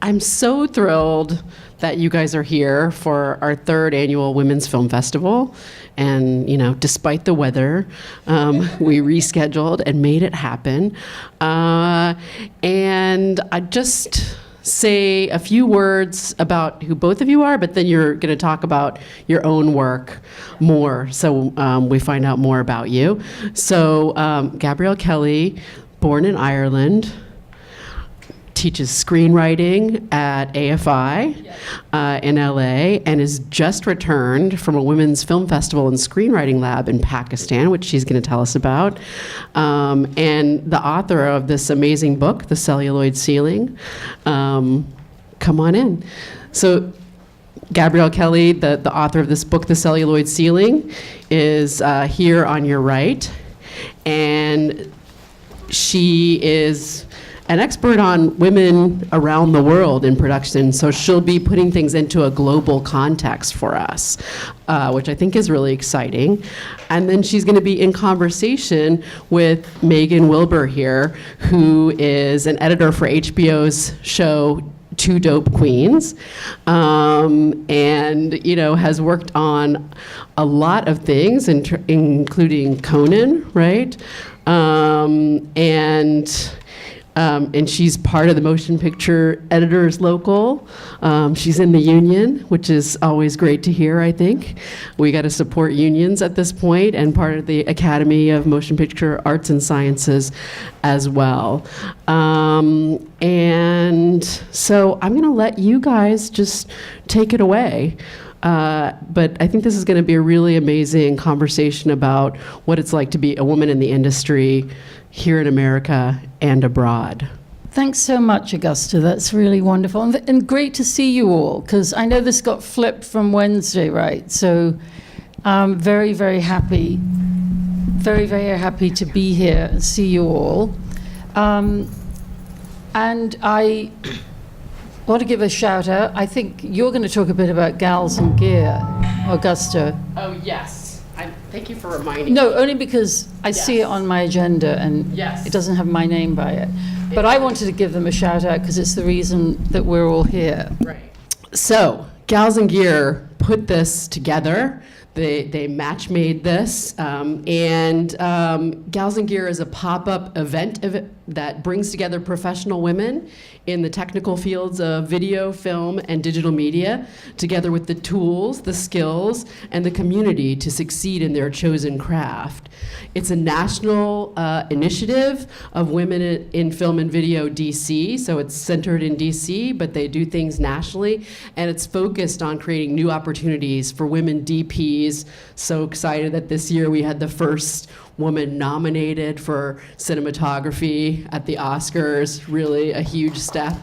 I'm so thrilled that you guys are here for our third annual Women's Film Festival. And, despite the weather, we rescheduled and made it happen. And I just say a few words about who both of you are, but then you're going to talk about your own work more, so we find out more about you. So Gabrielle Kelly, born in Ireland, teaches screenwriting at AFI in LA, and is just returned from a women's film festival and screenwriting lab in Pakistan, which she's going to tell us about, and the author of this amazing book, The Celluloid Ceiling. Come on in. So Gabrielle Kelly, the author of this book, The Celluloid Ceiling, is here on your right, and she is an expert on women around the world in production, so she'll be putting things into a global context for us, which I think is really exciting. And then she's going to be in conversation with Meaghan Wilbur here, who is an editor for HBO's show Two Dope Queens, and has worked on a lot of things, including Conan, right? And she's part of the Motion Picture Editors Local. She's in the union, which is always great to hear, I think. We got to support unions at this point, and part of the Academy of Motion Picture Arts and Sciences as well. And so I'm going to let you guys just take it away. But I think this is going to be a really amazing conversation about what it's like to be a woman in the industry here in America and abroad. Thanks so much, Augusta. That's really wonderful. And great to see you all, because I know this got flipped from Wednesday, right? So I'm very, very happy. Very, very happy to be here and see you all. And I want to give a shout out. I think you're going to talk a bit about Gals and Gear, Augusta. Oh, yes. Thank you for reminding me. No, only because I see it on my agenda and it doesn't have my name by it. But I wanted to give them a shout out because it's the reason that we're all here. Right. So, Gals and Gear put this together. They match made this, and Gals and Gear is a pop-up event that brings together professional women in the technical fields of video, film, and digital media, together with the tools, the skills, and the community to succeed in their chosen craft. It's a national initiative of women in film and video DC, so it's centered in DC, but they do things nationally, and it's focused on creating new opportunities for women DPs. So excited that this year we had the first woman nominated for cinematography at the Oscars, really a huge step.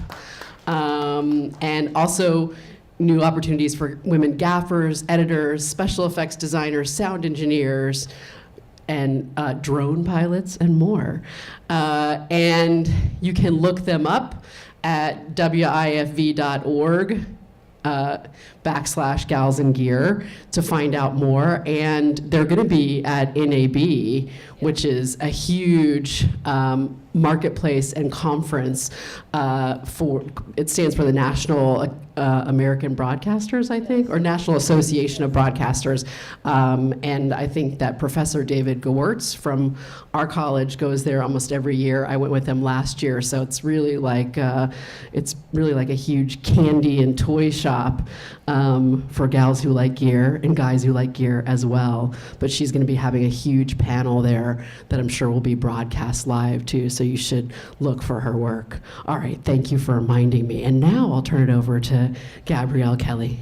And also new opportunities for women gaffers, editors, special effects designers, sound engineers, and drone pilots, and more. And you can look them up at wifv.org. /Gals and Gear to find out more, and they're going to be at NAB, which is a huge marketplace and conference it stands for the National American Broadcasters, I think, or National Association of Broadcasters, and I think that Professor David Gewirtz from our college goes there almost every year. I went with him last year, so it's really like a huge candy and toy shop for gals who like gear and guys who like gear as well. But she's going to be having a huge panel there that I'm sure will be broadcast live too, so you should look for her work. All right, thank you for reminding me. And now I'll turn it over to Gabrielle Kelly.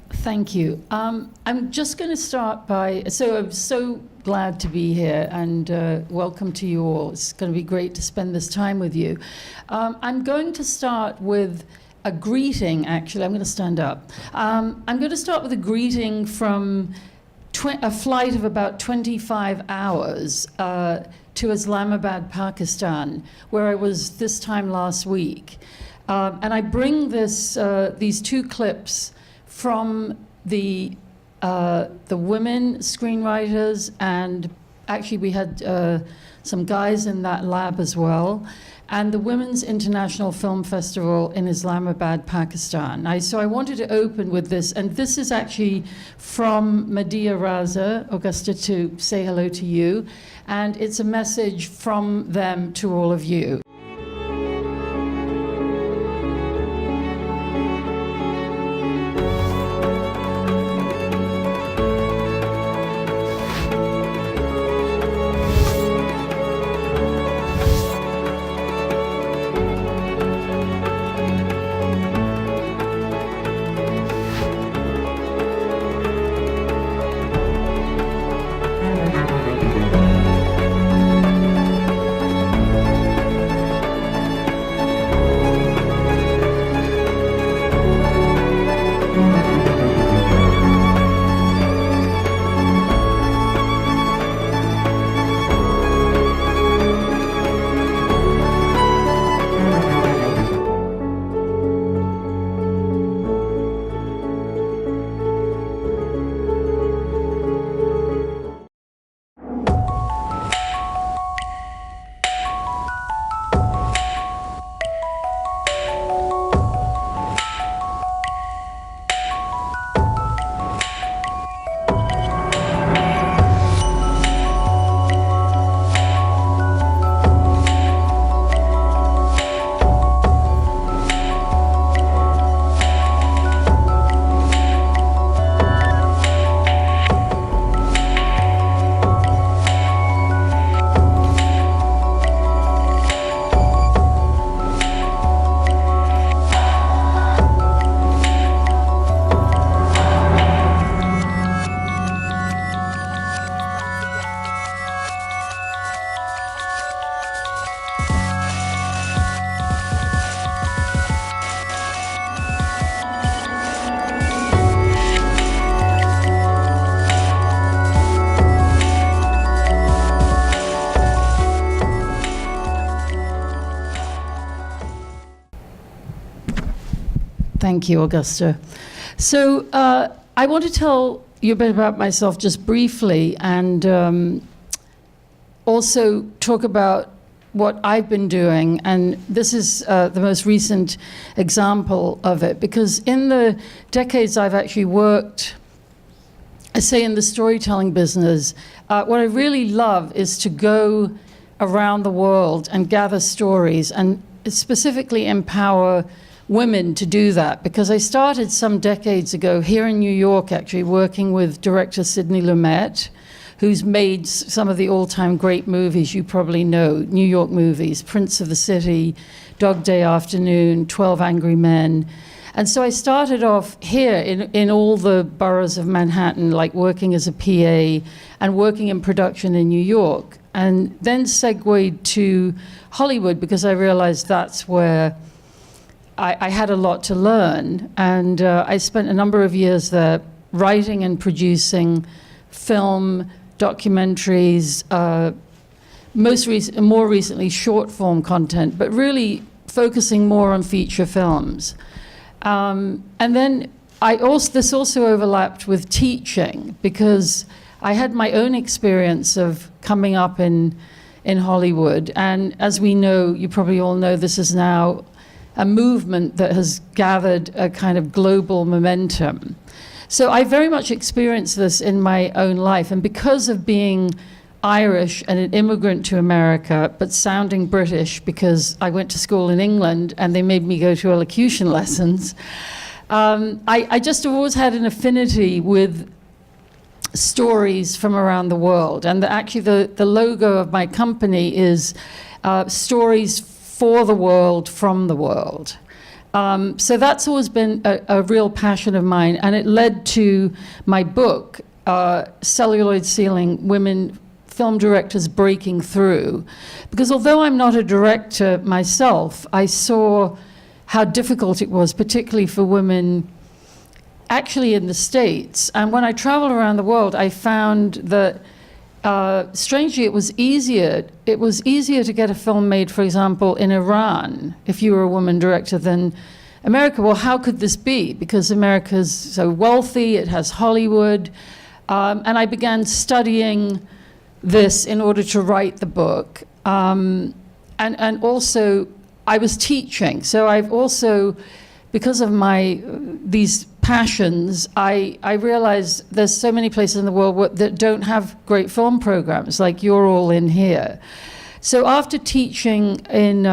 Thank you. I'm just going to start by, so I'm so glad to be here, and welcome to you all. It's going to be great to spend this time with you. I'm going to start with a greeting, actually. I'm going to stand up. I'm going to start with a greeting from a flight of about 25 hours to Islamabad, Pakistan, where I was this time last week. And I bring these two clips from the women screenwriters, and actually we had some guys in that lab as well. and the Women's International Film Festival in Islamabad, Pakistan. So I wanted to open with this, and this is actually from Medea Raza, Augusta, to say hello to you, and it's a message from them to all of you. Thank you, Augusta. So I want to tell you a bit about myself just briefly, and also talk about what I've been doing. And this is the most recent example of it, because in the decades I've actually worked, I say, in the storytelling business, what I really love is to go around the world and gather stories and specifically empower women to do that, because I started some decades ago here in New York, actually working with director Sidney Lumet, who's made some of the all-time great movies you probably know, New York movies, Prince of the City, Dog Day Afternoon, 12 Angry Men. And so I started off here in all the boroughs of Manhattan, like working as a PA and working in production in New York, and then segued to Hollywood because I realized that's where I had a lot to learn, and I spent a number of years there writing and producing film, documentaries, more recently short form content, but really focusing more on feature films. And then this also overlapped with teaching, because I had my own experience of coming up in Hollywood, and as we know, you probably all know, this is now a movement that has gathered a kind of global momentum. So I very much experienced this in my own life, and because of being Irish and an immigrant to America, but sounding British because I went to school in England and they made me go to elocution lessons, I just always had an affinity with stories from around the world. And actually the logo of my company is stories for the world, from the world. So that's always been a real passion of mine, and it led to my book, Celluloid Ceiling, Women Film Directors Breaking Through. Because although I'm not a director myself, I saw how difficult it was, particularly for women actually in the States. And when I traveled around the world, I found that strangely, it was easier to get a film made, for example, in Iran, if you were a woman director, than America. Well, how could this be? Because America's so wealthy, it has Hollywood. And I began studying this in order to write the book. and also I was teaching. So I've also, because of these passions, I realized there's so many places in the world that don't have great film programs, like you're all in here. So after teaching in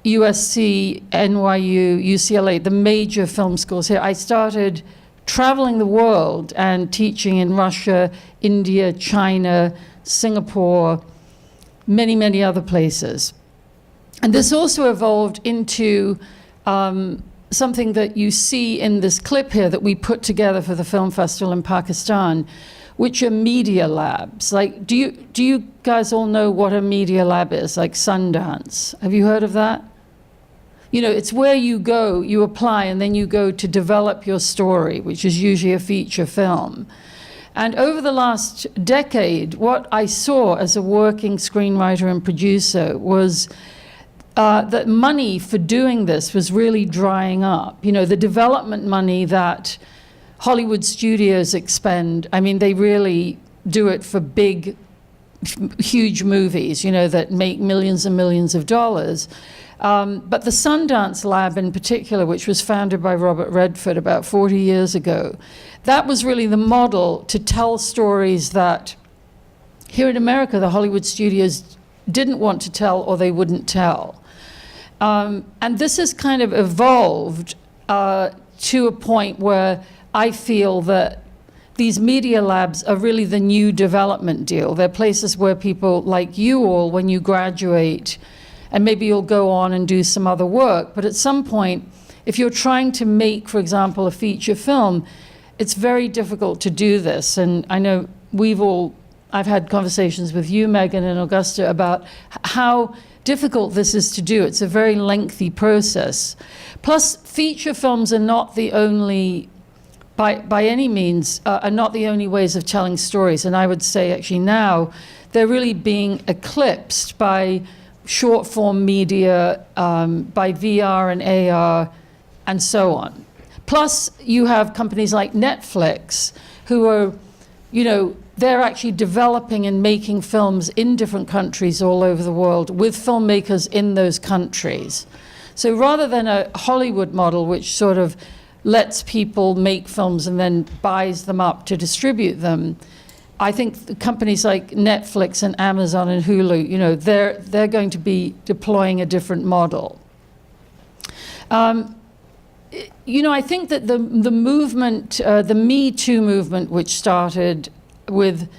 USC, NYU, UCLA, the major film schools here, I started traveling the world and teaching in Russia, India, China, Singapore, many, many other places. And this also evolved into something that you see in this clip here that we put together for the film festival in Pakistan, which are media labs. Like, do you guys all know what a media lab is? Like Sundance. Have you heard of that? You know, it's where you go, you apply, and then you go to develop your story, which is usually a feature film. And over the last decade, what I saw as a working screenwriter and producer was that money for doing this was really drying up. You know, the development money that Hollywood studios expend, I mean, they really do it for big, huge movies, you know, that make millions and millions of dollars. But the Sundance Lab in particular, which was founded by Robert Redford about 40 years ago, that was really the model to tell stories that here in America, the Hollywood studios didn't want to tell or they wouldn't tell. And this has kind of evolved to a point where I feel that these media labs are really the new development deal. They're places where people like you all, when you graduate, and maybe you'll go on and do some other work, but at some point, if you're trying to make, for example, a feature film, it's very difficult to do this. And I know I've had conversations with you, Meaghan and Augusta, about how difficult this is to do. It's a very lengthy process. Plus, feature films are not the only, by any means, are not the only ways of telling stories. And I would say actually now, they're really being eclipsed by short form media, by VR and AR, and so on. Plus, you have companies like Netflix who are, you know, they're actually developing and making films in different countries all over the world with filmmakers in those countries. So rather than a Hollywood model, which sort of lets people make films and then buys them up to distribute them, I think companies like Netflix and Amazon and Hulu, you know, they're going to be deploying a different model. You know, I think that the movement, the Me Too movement, which started with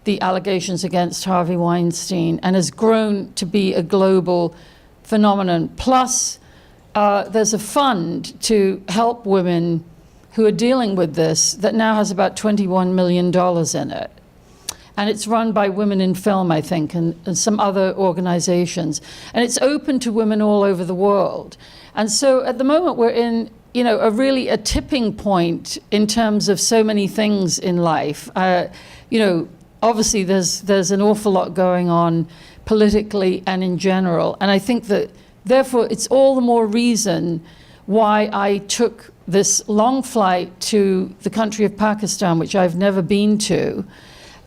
the allegations against Harvey Weinstein and has grown to be a global phenomenon. Plus, there's a fund to help women who are dealing with this that now has about $21 million in it. And it's run by Women in Film, I think, and some other organizations. And it's open to women all over the world. And so at the moment we're in, you know, a tipping point in terms of so many things in life. You know, obviously there's an awful lot going on politically and in general. And I think that, therefore, it's all the more reason why I took this long flight to the country of Pakistan, which I've never been to.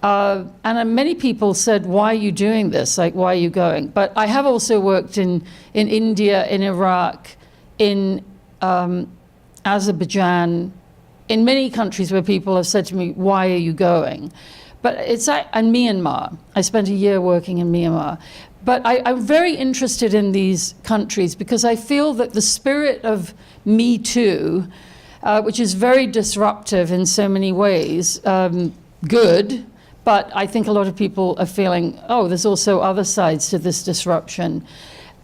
And many people said, why are you doing this? Like, why are you going? But I have also worked in India, in Iraq, in Azerbaijan, in many countries where people have said to me, why are you going? But and Myanmar. I spent a year working in Myanmar. But I'm very interested in these countries because I feel that the spirit of Me Too, which is very disruptive in so many ways, good, but I think a lot of people are feeling, oh, there's also other sides to this disruption.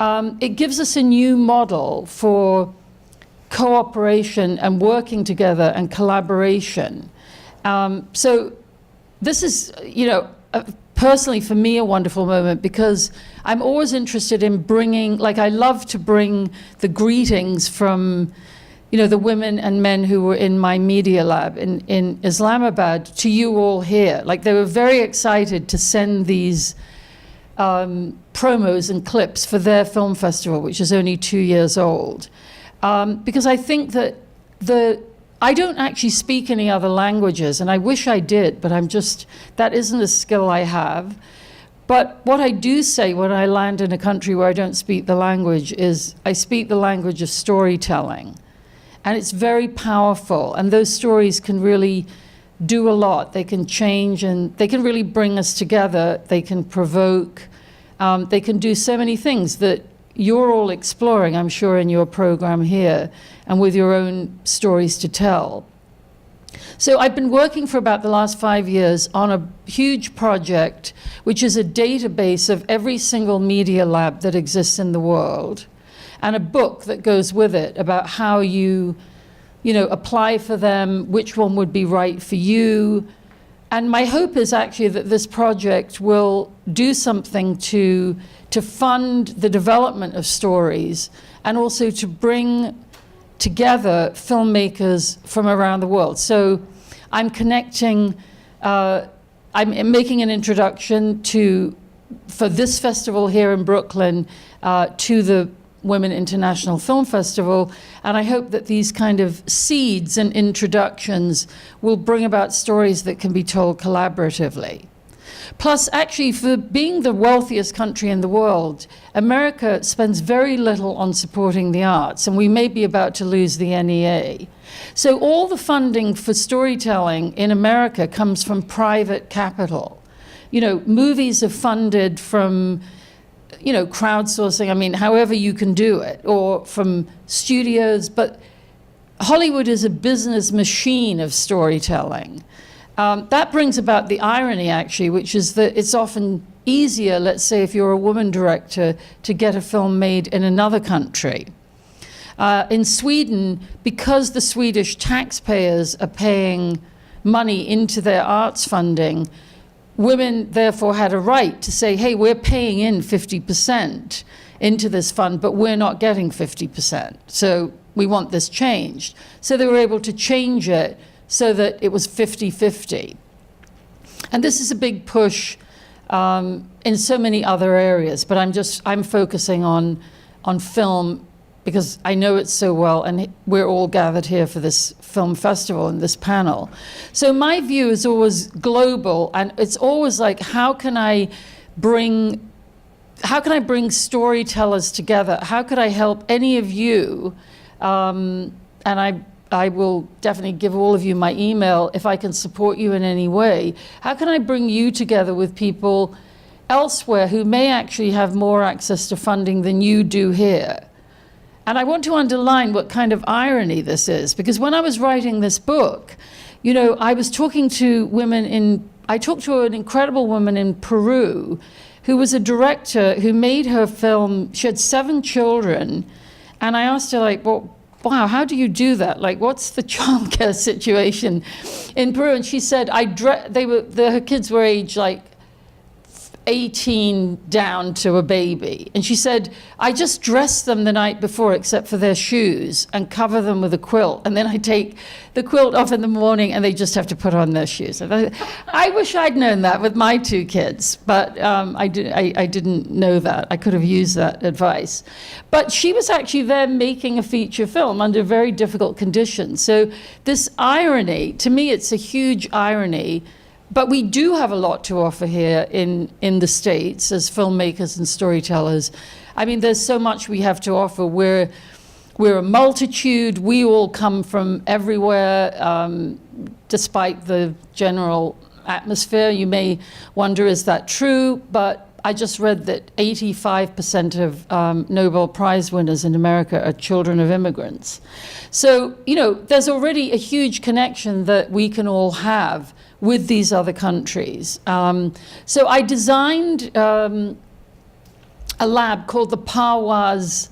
It gives us a new model for cooperation and working together and collaboration. So this is, you know, personally for me a wonderful moment because I'm always interested in bringing, like I love to bring the greetings from, you know, the women and men who were in my media lab in Islamabad to you all here. Like they were very excited to send these promos and clips for their film festival, which is only 2 years old. Because I think that I don't actually speak any other languages, and I wish I did, but that isn't a skill I have. But what I do say when I land in a country where I don't speak the language is I speak the language of storytelling. And it's very powerful. And those stories can really do a lot. They can change and they can really bring us together. They can provoke. They can do so many things that you're all exploring, I'm sure, in your program here and with your own stories to tell. So I've been working for about the last 5 years on a huge project, which is a database of every single media lab that exists in the world, and a book that goes with it about how you apply for them, which one would be right for you. And my hope is actually that this project will do something to fund the development of stories and also to bring together filmmakers from around the world. So I'm connecting, I'm making an introduction for this festival here in Brooklyn to the Women International Film Festival, and I hope that these kind of seeds and introductions will bring about stories that can be told collaboratively. Plus, actually, for being the wealthiest country in the world, America spends very little on supporting the arts, and we may be about to lose the NEA. So all the funding for storytelling in America comes from private capital. Movies are funded from crowdsourcing, I mean, however you can do it, or from studios, but Hollywood is a business machine of storytelling. That brings about the irony, actually, which is that it's often easier, let's say, if you're a woman director, to get a film made in another country. In Sweden, because the Swedish taxpayers are paying money into their arts funding, women therefore had a right to say, hey, we're paying in 50% into this fund, but we're not getting 50%. So we want this changed. So they were able to change it so that it was 50-50. And this is a big push in so many other areas, but I'm focusing on film because I know it so well, and we're all gathered here for this film festival and this panel. So my view is always global, and it's always like, how can I bring storytellers together? How could I help any of you? And I will definitely give all of you my email if I can support you in any way. How can I bring you together with people elsewhere who may actually have more access to funding than you do here? And I want to underline what kind of irony this is, because when I was writing this book, I was talking to I talked to an incredible woman in Peru who was a director who made her film. She had 7 children, and I asked her, like, well, wow, how do you do that? Like, what's the childcare situation in Peru? And she said, her kids were aged like 18 down to a baby. And she said, I just dress them the night before except for their shoes and cover them with a quilt. And then I take the quilt off in the morning and they just have to put on their shoes. I wish I'd known that with my 2 kids, but I didn't know that. I could have used that advice. But she was actually there making a feature film under very difficult conditions. So this irony, to me, it's a huge irony. But we do have a lot to offer here in the States as filmmakers and storytellers. I mean, there's so much we have to offer. We're a multitude. We all come from everywhere, despite the general atmosphere. You may wonder, is that true? But I just read that 85% of Nobel Prize winners in America are children of immigrants. So, there's already a huge connection that we can all have with these other countries. So I designed a lab called the Parvaz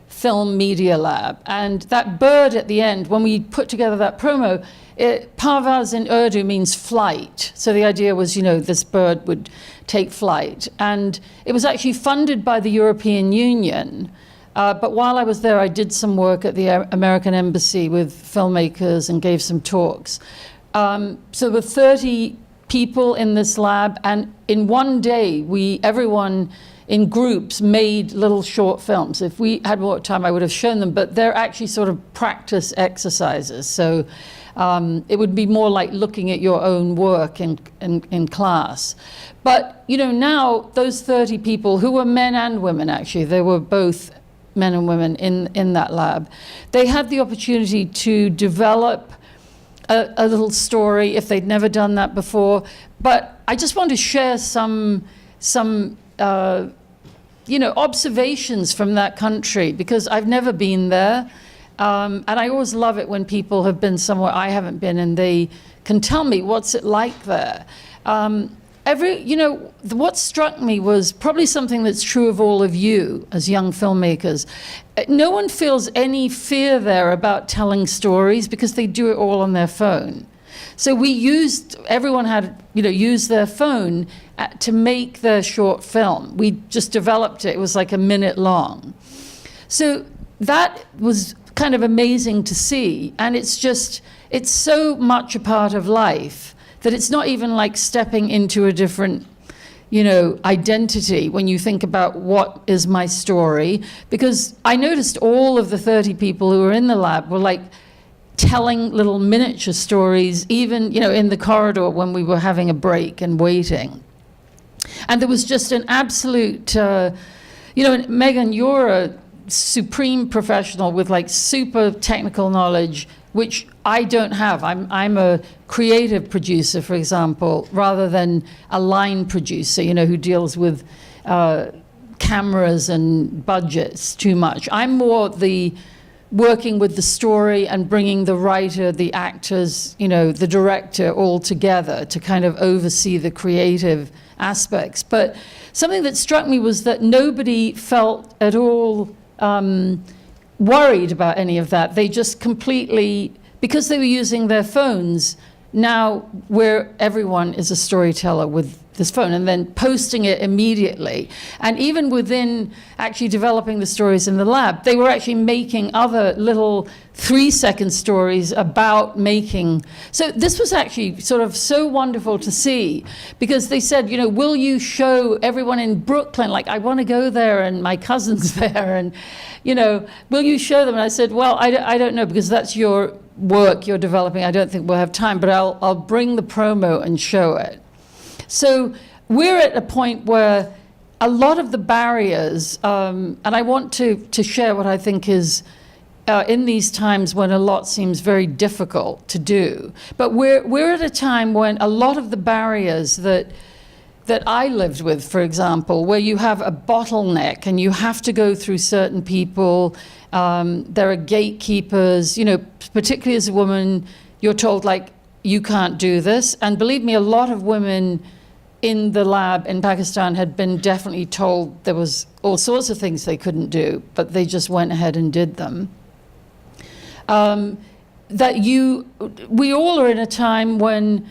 Film Media Lab. And that bird at the end, when we put together that promo, Parvaz in Urdu means flight. So the idea was, this bird would take flight. And it was actually funded by the European Union. But while I was there, I did some work at the American Embassy with filmmakers and gave some talks. So there were 30 people in this lab, and in one day, everyone in groups, made little short films. If we had more time, I would have shown them, but they're actually sort of practice exercises. So it would be more like looking at your own work in class. But, you know, now those 30 people, who were men and women actually, they were both men and women in that lab, they had the opportunity to develop a little story if they'd never done that before. But I just want to share some you know, observations from that country, because I've never been there. And I always love it when people have been somewhere I haven't been and they can tell me what's it like there. You know, what struck me was probably something that's true of all of you as young filmmakers. No one feels any fear there about telling stories because they do it all on their phone. So everyone had, you know, used their phone to make their short film. We just developed it. It was like a minute long. So that was kind of amazing to see. And it's so much a part of life that it's not even like stepping into a different, you know, identity when you think about what is my story. Because I noticed all of the 30 people who were in the lab were like telling little miniature stories, even, you know, in the corridor when we were having a break and waiting. And there was just an absolute, you know, Meaghan, you're a supreme professional with like super technical knowledge, which I don't have. I'm a creative producer, for example, rather than a line producer, you know, who deals with cameras and budgets too much. I'm more working with the story and bringing the writer, the actors, you know, the director all together to kind of oversee the creative aspects. But something that struck me was that nobody felt at all worried about any of that. They just completely, because they were using their phones, now where everyone is a storyteller with this phone, and then posting it immediately. And even within actually developing the stories in the lab, they were actually making other little 3-second stories about making. So this was actually sort of so wonderful to see, because they said, you know, will you show everyone in Brooklyn, like I want to go there and my cousin's there, and, you know, will you show them? And I said, well, I don't know, because that's your work you're developing. I don't think we'll have time, but I'll bring the promo and show it. So we're at a point where a lot of the barriers, and I want to share what I think is in these times when a lot seems very difficult to do. But we're at a time when a lot of the barriers that I lived with, for example, where you have a bottleneck and you have to go through certain people, there are gatekeepers, you know, particularly as a woman, you're told like, you can't do this. And believe me, a lot of women in the lab in Pakistan had been definitely told there was all sorts of things they couldn't do, but they just went ahead and did them. We all are in a time when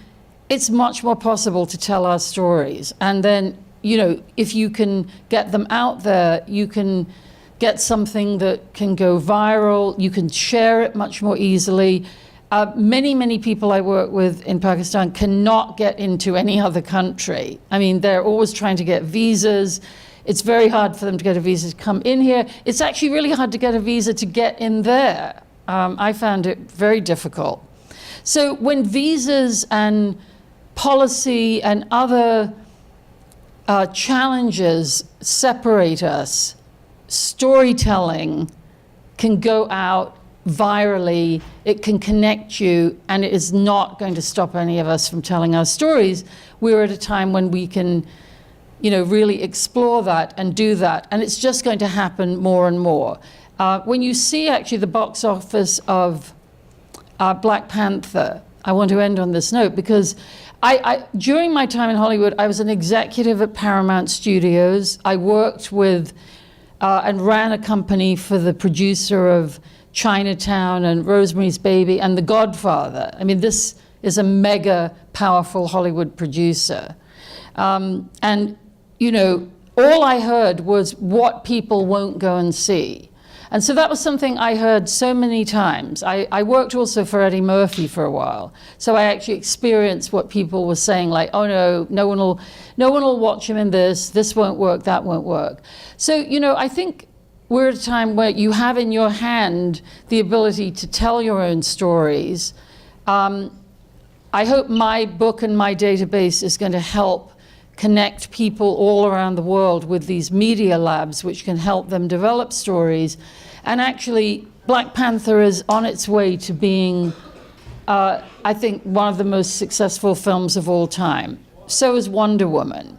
it's much more possible to tell our stories. And then, you know, if you can get them out there, you can get something that can go viral, you can share it much more easily. Many people I work with in Pakistan cannot get into any other country. I mean, they're always trying to get visas. It's very hard for them to get a visa to come in here. It's actually really hard to get a visa to get in there. I found it very difficult. So when visas and policy and other challenges separate us, storytelling can go out virally, it can connect you, and it is not going to stop any of us from telling our stories. We're at a time when we can, you know, really explore that and do that, and it's just going to happen more and more. When you see actually the box office of Black Panther, I want to end on this note, because during my time in Hollywood, I was an executive at Paramount Studios. I worked with and ran a company for the producer of Chinatown and Rosemary's Baby and The Godfather. I mean, this is a mega powerful Hollywood producer. And, you know, all I heard was what people won't go and see. And so that was something I heard so many times. I worked also for Eddie Murphy for a while. So I actually experienced what people were saying, like, oh no, no one will watch him in this won't work, that won't work. So, you know, I think we're at a time where you have in your hand the ability to tell your own stories. I hope my book and my database is going to help connect people all around the world with these media labs, which can help them develop stories. And actually, Black Panther is on its way to being, I think, one of the most successful films of all time. So is Wonder Woman.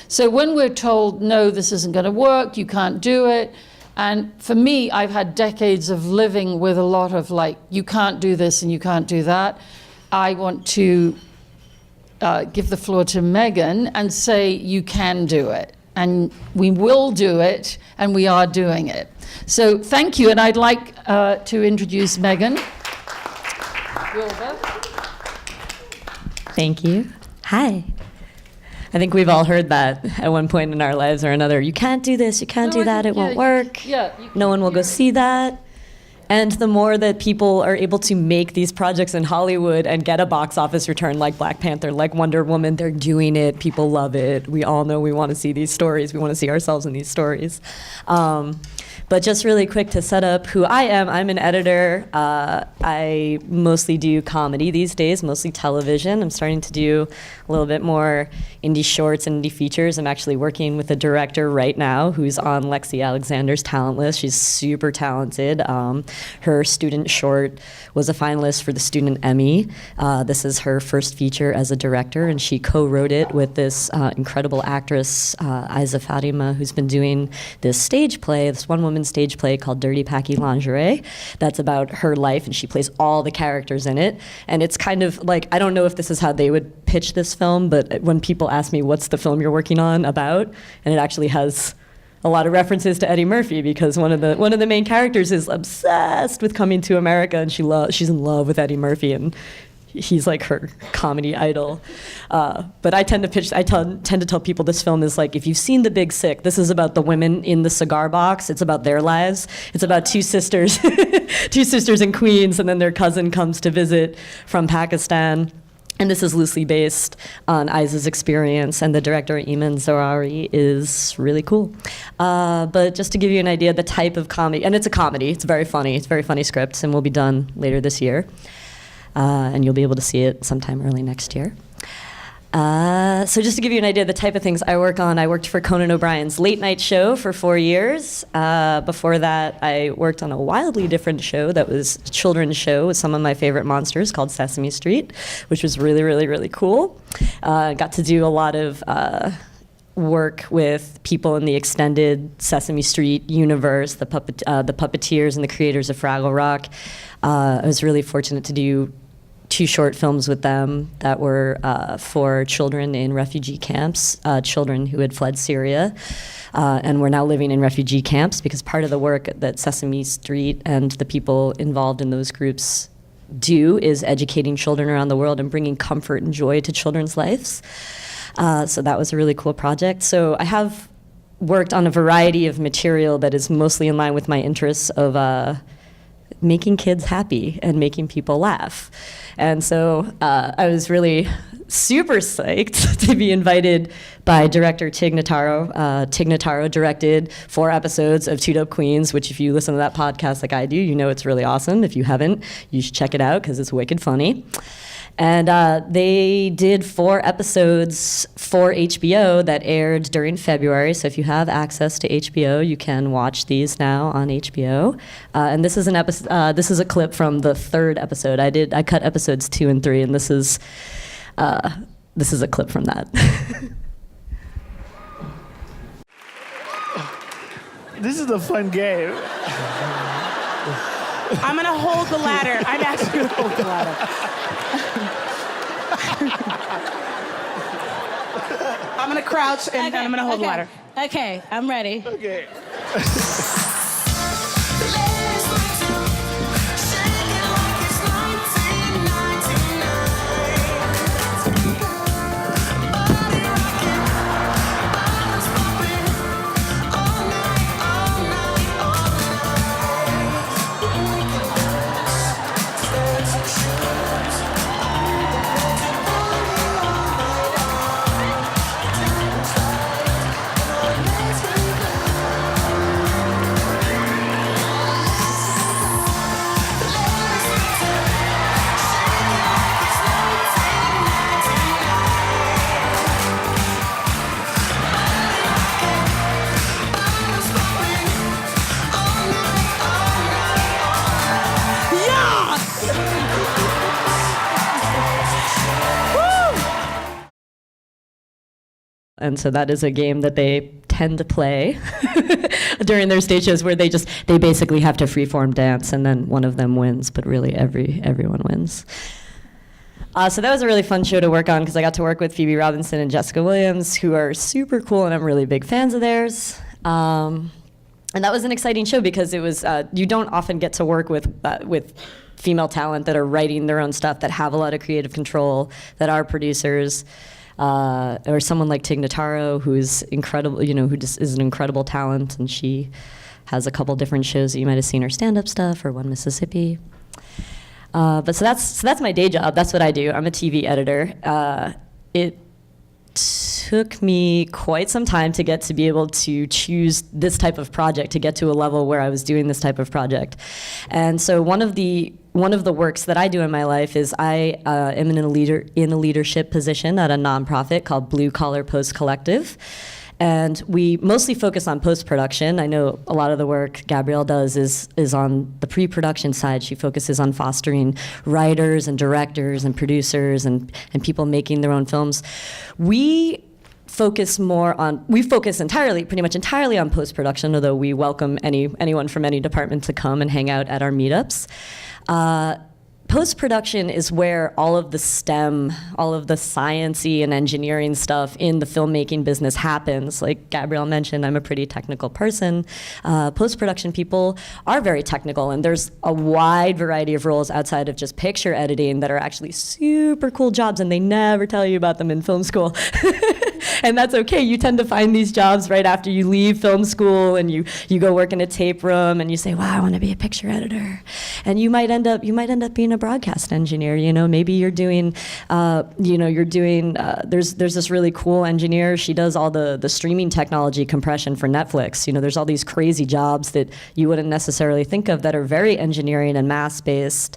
So when we're told, no, this isn't going to work, you can't do it, and for me, I've had decades of living with a lot of like, you can't do this and you can't do that. I want to give the floor to Meaghan and say you can do it, and we will do it, and we are doing it. So thank you, and I'd like to introduce Meaghan Wilbur. Thank you. Hi. I think we've all heard that at one point in our lives or another. You can't do this, you can't do that, it won't work. No one will go see that. And the more that people are able to make these projects in Hollywood and get a box office return like Black Panther, like Wonder Woman, they're doing it. People love it. We all know we want to see these stories. We want to see ourselves in these stories. But just really quick to set up who I am. I'm an editor. I mostly do comedy these days, mostly television. I'm starting to do a little bit more indie shorts and indie features. I'm actually working with a director right now who's on Lexi Alexander's talent list. She's super talented. Her student short was a finalist for the Student Emmy. This is her first feature as a director, and she co-wrote it with this incredible actress, Isa Fatima, who's been doing this stage play, this one-woman stage play called Dirty Packy Lingerie. That's about her life, and she plays all the characters in it. And it's kind of like, I don't know if this is how they would pitch this film, but when people ask me, what's the film you're working on about? And it actually has a lot of references to Eddie Murphy, because one of the main characters is obsessed with coming to America, and she's in love with Eddie Murphy, and he's like her comedy idol. But I tend to tell people this film is like, if you've seen The Big Sick, this is about the women in the cigar box. It's about their lives. It's about two sisters, two sisters in Queens, and then their cousin comes to visit from Pakistan. And this is loosely based on Isa's experience, and the director, Imam Zawahry, is really cool. But just to give you an idea, the type of comedy, and it's a comedy, it's very funny script, and will be done later this year. And you'll be able to see it sometime early next year. So just to give you an idea of the type of things I work on, I worked for Conan O'Brien's late night show for 4 years. Before that, I worked on a wildly different show that was a children's show with some of my favorite monsters called Sesame Street, which was really, really, really cool. Got to do a lot of work with people in the extended Sesame Street universe, the puppeteers and the creators of Fraggle Rock. I was really fortunate to do 2 short films with them that were for children in refugee camps, children who had fled Syria and were now living in refugee camps, because part of the work that Sesame Street and the people involved in those groups do is educating children around the world and bringing comfort and joy to children's lives. So that was a really cool project. So I have worked on a variety of material that is mostly in line with my interests of making kids happy and making people laugh. And so I was really super psyched to be invited by director Tig Notary. Tig Notary directed 4 episodes of Two Dope Queens, which if you listen to that podcast like I do, you know it's really awesome. If you haven't, you should check it out because it's wicked funny. And they did 4 episodes for HBO that aired during February. So if you have access to HBO, you can watch these now on HBO. And this is an episode. This is a clip from the 3rd episode. I cut episodes 2 and 3, and this is a clip from that. This is a fun game. I'm gonna hold the ladder. I'm actually gonna hold the ladder. I'm gonna crouch and I'm gonna hold the ladder. Okay, I'm ready. Okay. And so that is a game that they tend to play during their stage shows, where they basically have to freeform dance, and then one of them wins, but really everyone wins. So that was a really fun show to work on, because I got to work with Phoebe Robinson and Jessica Williams, who are super cool, and I'm really big fans of theirs. And that was an exciting show, because it was you don't often get to work with female talent that are writing their own stuff, that have a lot of creative control, that are producers. Or someone like Tig Notary, who's incredible, who just is an incredible talent, and she has a couple different shows that you might have seen her stand-up stuff, or One Mississippi. But so that's my day job. That's what I do. I'm a TV editor. It took me quite some time to get to be able to choose this type of project, to get to a level where I was doing this type of project. And so one of the works that I do in my life is I am in a leadership position at a nonprofit called Blue Collar Post Collective. And we mostly focus on post-production. I know a lot of the work Gabrielle does is on the pre-production side. She focuses on fostering writers and directors and producers and people making their own films. We focus pretty much entirely on post-production, although we welcome anyone from any department to come and hang out at our meetups. Post-production is where all of the STEM, all of the science-y and engineering stuff in the filmmaking business happens. Like Gabrielle mentioned, I'm a pretty technical person. Post-production people are very technical, and there's a wide variety of roles outside of just picture editing that are actually super cool jobs, and they never tell you about them in film school. And that's okay. You tend to find these jobs right after you leave film school, and you go work in a tape room, and you say, wow, I want to be a picture editor. And you might end up being a broadcast engineer. Maybe you're doing, there's this really cool engineer. She does all the streaming technology compression for Netflix. There's all these crazy jobs that you wouldn't necessarily think of that are very engineering and mass-based.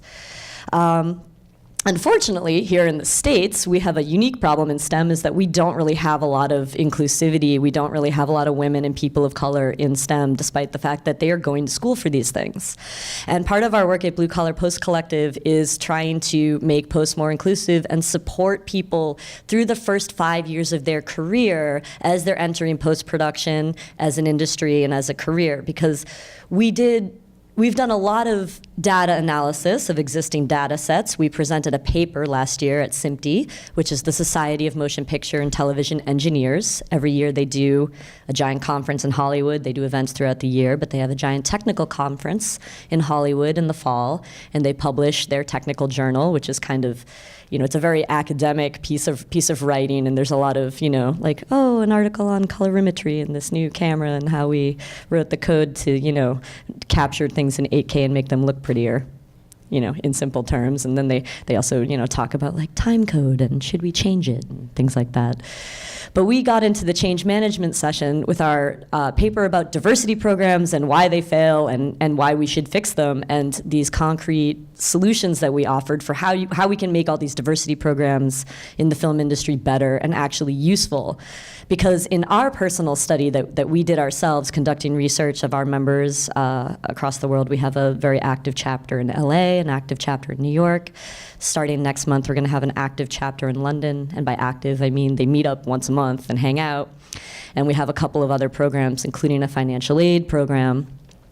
Unfortunately, here in the States, we have a unique problem in STEM, is that we don't really have a lot of inclusivity. We don't really have a lot of women and people of color in STEM, despite the fact that they are going to school for these things. And part of our work at Blue Collar Post Collective is trying to make post more inclusive and support people through the first 5 years of their career as they're entering post-production as an industry and as a career. Because we've done a lot of data analysis of existing data sets. We presented a paper last year at SMPTE, which is the Society of Motion Picture and Television Engineers. Every year they do a giant conference in Hollywood. They do events throughout the year, but they have a giant technical conference in Hollywood in the fall, and they publish their technical journal, which is kind of, it's a very academic piece of writing, and there's a lot of, an article on colorimetry and this new camera and how we wrote the code to, capture things in 8K and make them look prettier, in simple terms. And then they also, talk about time code and should we change it and things like that. But we got into the change management session with our paper about diversity programs and why they fail and why we should fix them, and these concrete solutions that we offered for how we can make all these diversity programs in the film industry better and actually useful. Because in our personal study that we did ourselves, conducting research of our members across the world, we have a very active chapter in LA, an active chapter in New York. Starting next month, we're going to have an active chapter in London. And by active, I mean they meet up once a month and hang out. And we have a couple of other programs, including a financial aid program,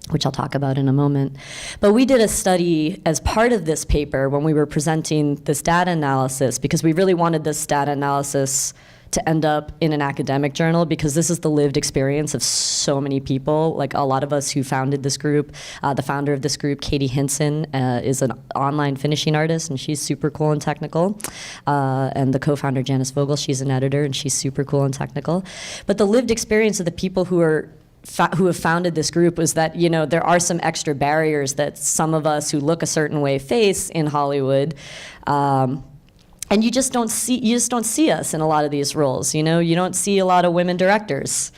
which I'll talk about in a moment. But we did a study as part of this paper when we were presenting this data analysis, because we really wanted this data analysis to end up in an academic journal, because this is the lived experience of so many people. Like a lot of us who founded this group, the founder of this group, Katie Hinson, is an online finishing artist, and she's super cool and technical. And the co-founder, Janice Vogel, she's an editor, and she's super cool and technical. But the lived experience of the people who have founded this group was that, there are some extra barriers that some of us who look a certain way face in Hollywood. And you just don't see us in a lot of these roles. You don't see a lot of women directors.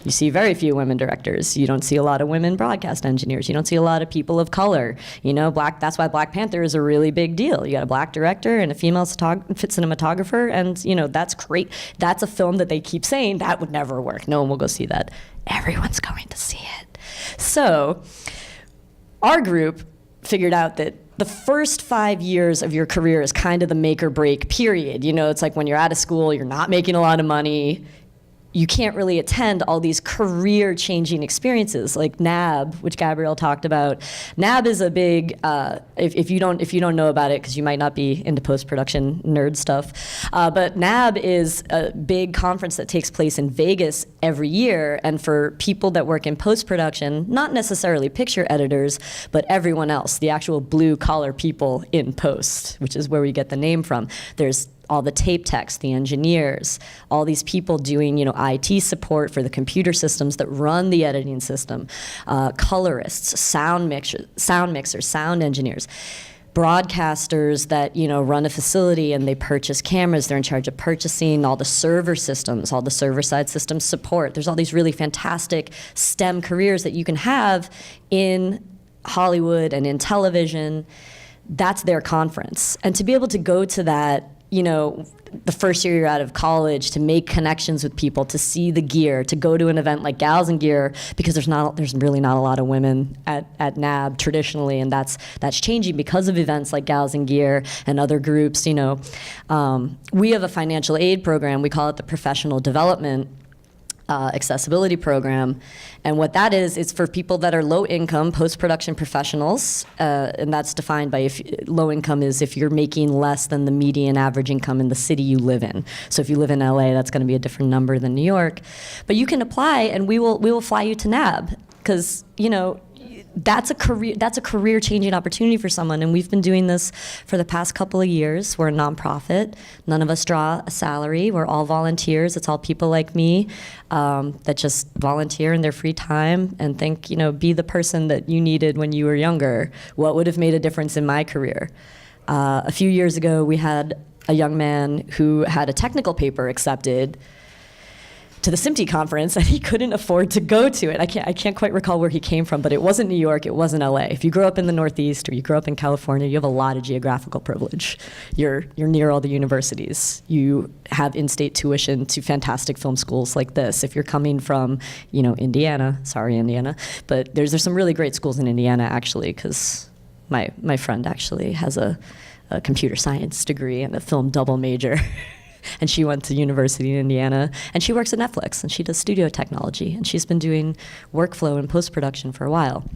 You see very few women directors. You don't see a lot of women broadcast engineers. You don't see a lot of people of color. That's why Black Panther is a really big deal. You got a black director and a female cinematographer, and that's great. That's a film that they keep saying that would never work. No one will go see that. Everyone's going to see it. So our group figured out that the first 5 years of your career is kind of the make or break period. It's like when you're out of school, you're not making a lot of money. you can't really attend all these career-changing experiences like NAB, which Gabrielle talked about. NAB is a big, if you don't know about it, because you might not be into post-production nerd stuff, but NAB is a big conference that takes place in Vegas every year, and for people that work in post-production, not necessarily picture editors, but everyone else, the actual blue-collar people in post, which is where we get the name from. There's all the tape techs, the engineers, all these people doing, IT support for the computer systems that run the editing system, colorists, sound mixers, sound engineers, broadcasters that, run a facility and they purchase cameras. They're in charge of purchasing all the server systems, all the server-side system support. There's all these really fantastic STEM careers that you can have in Hollywood and in television. That's their conference. And to be able to go to that, the first year you're out of college, to make connections with people, to see the gear, to go to an event like Gals and Gear, because there's really not a lot of women at NAB traditionally, and that's changing because of events like Gals and Gear and other groups. We have a financial aid program. We call it the Professional Development accessibility program, and what that is, it's for people that are low-income post-production professionals, and that's defined by low income is if you're making less than the median average income in the city you live in. So if you live in LA, that's going to be a different number than New York, but you can apply, and we will fly you to NAB, because that's a career changing opportunity for someone, and we've been doing this for the past couple of years. We're a nonprofit. None of us draw a salary. We're all volunteers. It's all people like me that just volunteer in their free time and think, be the person that you needed when you were younger. What would have made a difference in my career? A few years ago, we had a young man who had a technical paper accepted to the SMPTE conference, and he couldn't afford to go to it. I can't quite recall where he came from, but it wasn't New York, it wasn't LA. If you grow up in the Northeast or you grow up in California, you have a lot of geographical privilege. You're near all the universities. You have in-state tuition to fantastic film schools like this. If you're coming from, Indiana, sorry Indiana, but there's some really great schools in Indiana actually, because my friend actually has a computer science degree and a film double major. And she went to university in Indiana, and she works at Netflix, and she does studio technology, and she's been doing workflow and post-production for a while.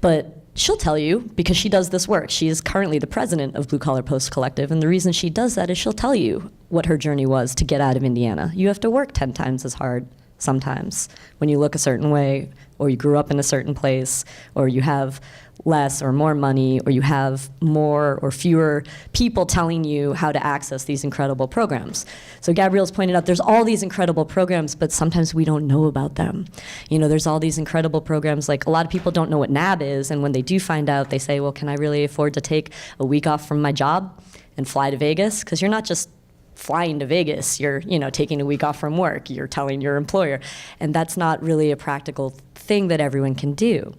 But she'll tell you, because she does this work, she is currently the president of Blue Collar Post Collective, and the reason she does that is she'll tell you what her journey was to get out of Indiana. You have to work 10 times as hard sometimes when you look a certain way, or you grew up in a certain place, or you have less or more money, or you have more or fewer people telling you how to access these incredible programs. So Gabrielle's pointed out there's all these incredible programs, but sometimes we don't know about them. There's all these incredible programs, like a lot of people don't know what NAB is, and when they do find out, they say, well, can I really afford to take a week off from my job and fly to Vegas? Because you're not just flying to Vegas, you're taking a week off from work, you're telling your employer, and that's not really a practical thing that everyone can do.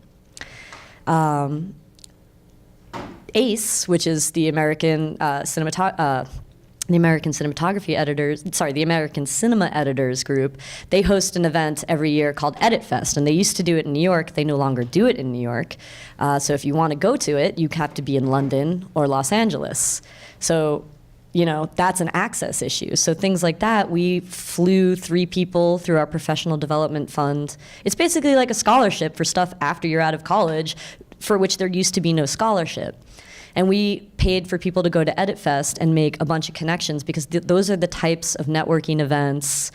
ACE, which is the American Cinema Editors Group, they host an event every year called Edit Fest, and they used to do it in New York. They no longer do it in New York. So if you want to go to it, you have to be in London or Los Angeles. So that's an access issue. So things like that, we flew 3 people through our professional development fund. It's basically like a scholarship for stuff after you're out of college, for which there used to be no scholarship. And we paid for people to go to Edit Fest and make a bunch of connections, because those are the types of networking events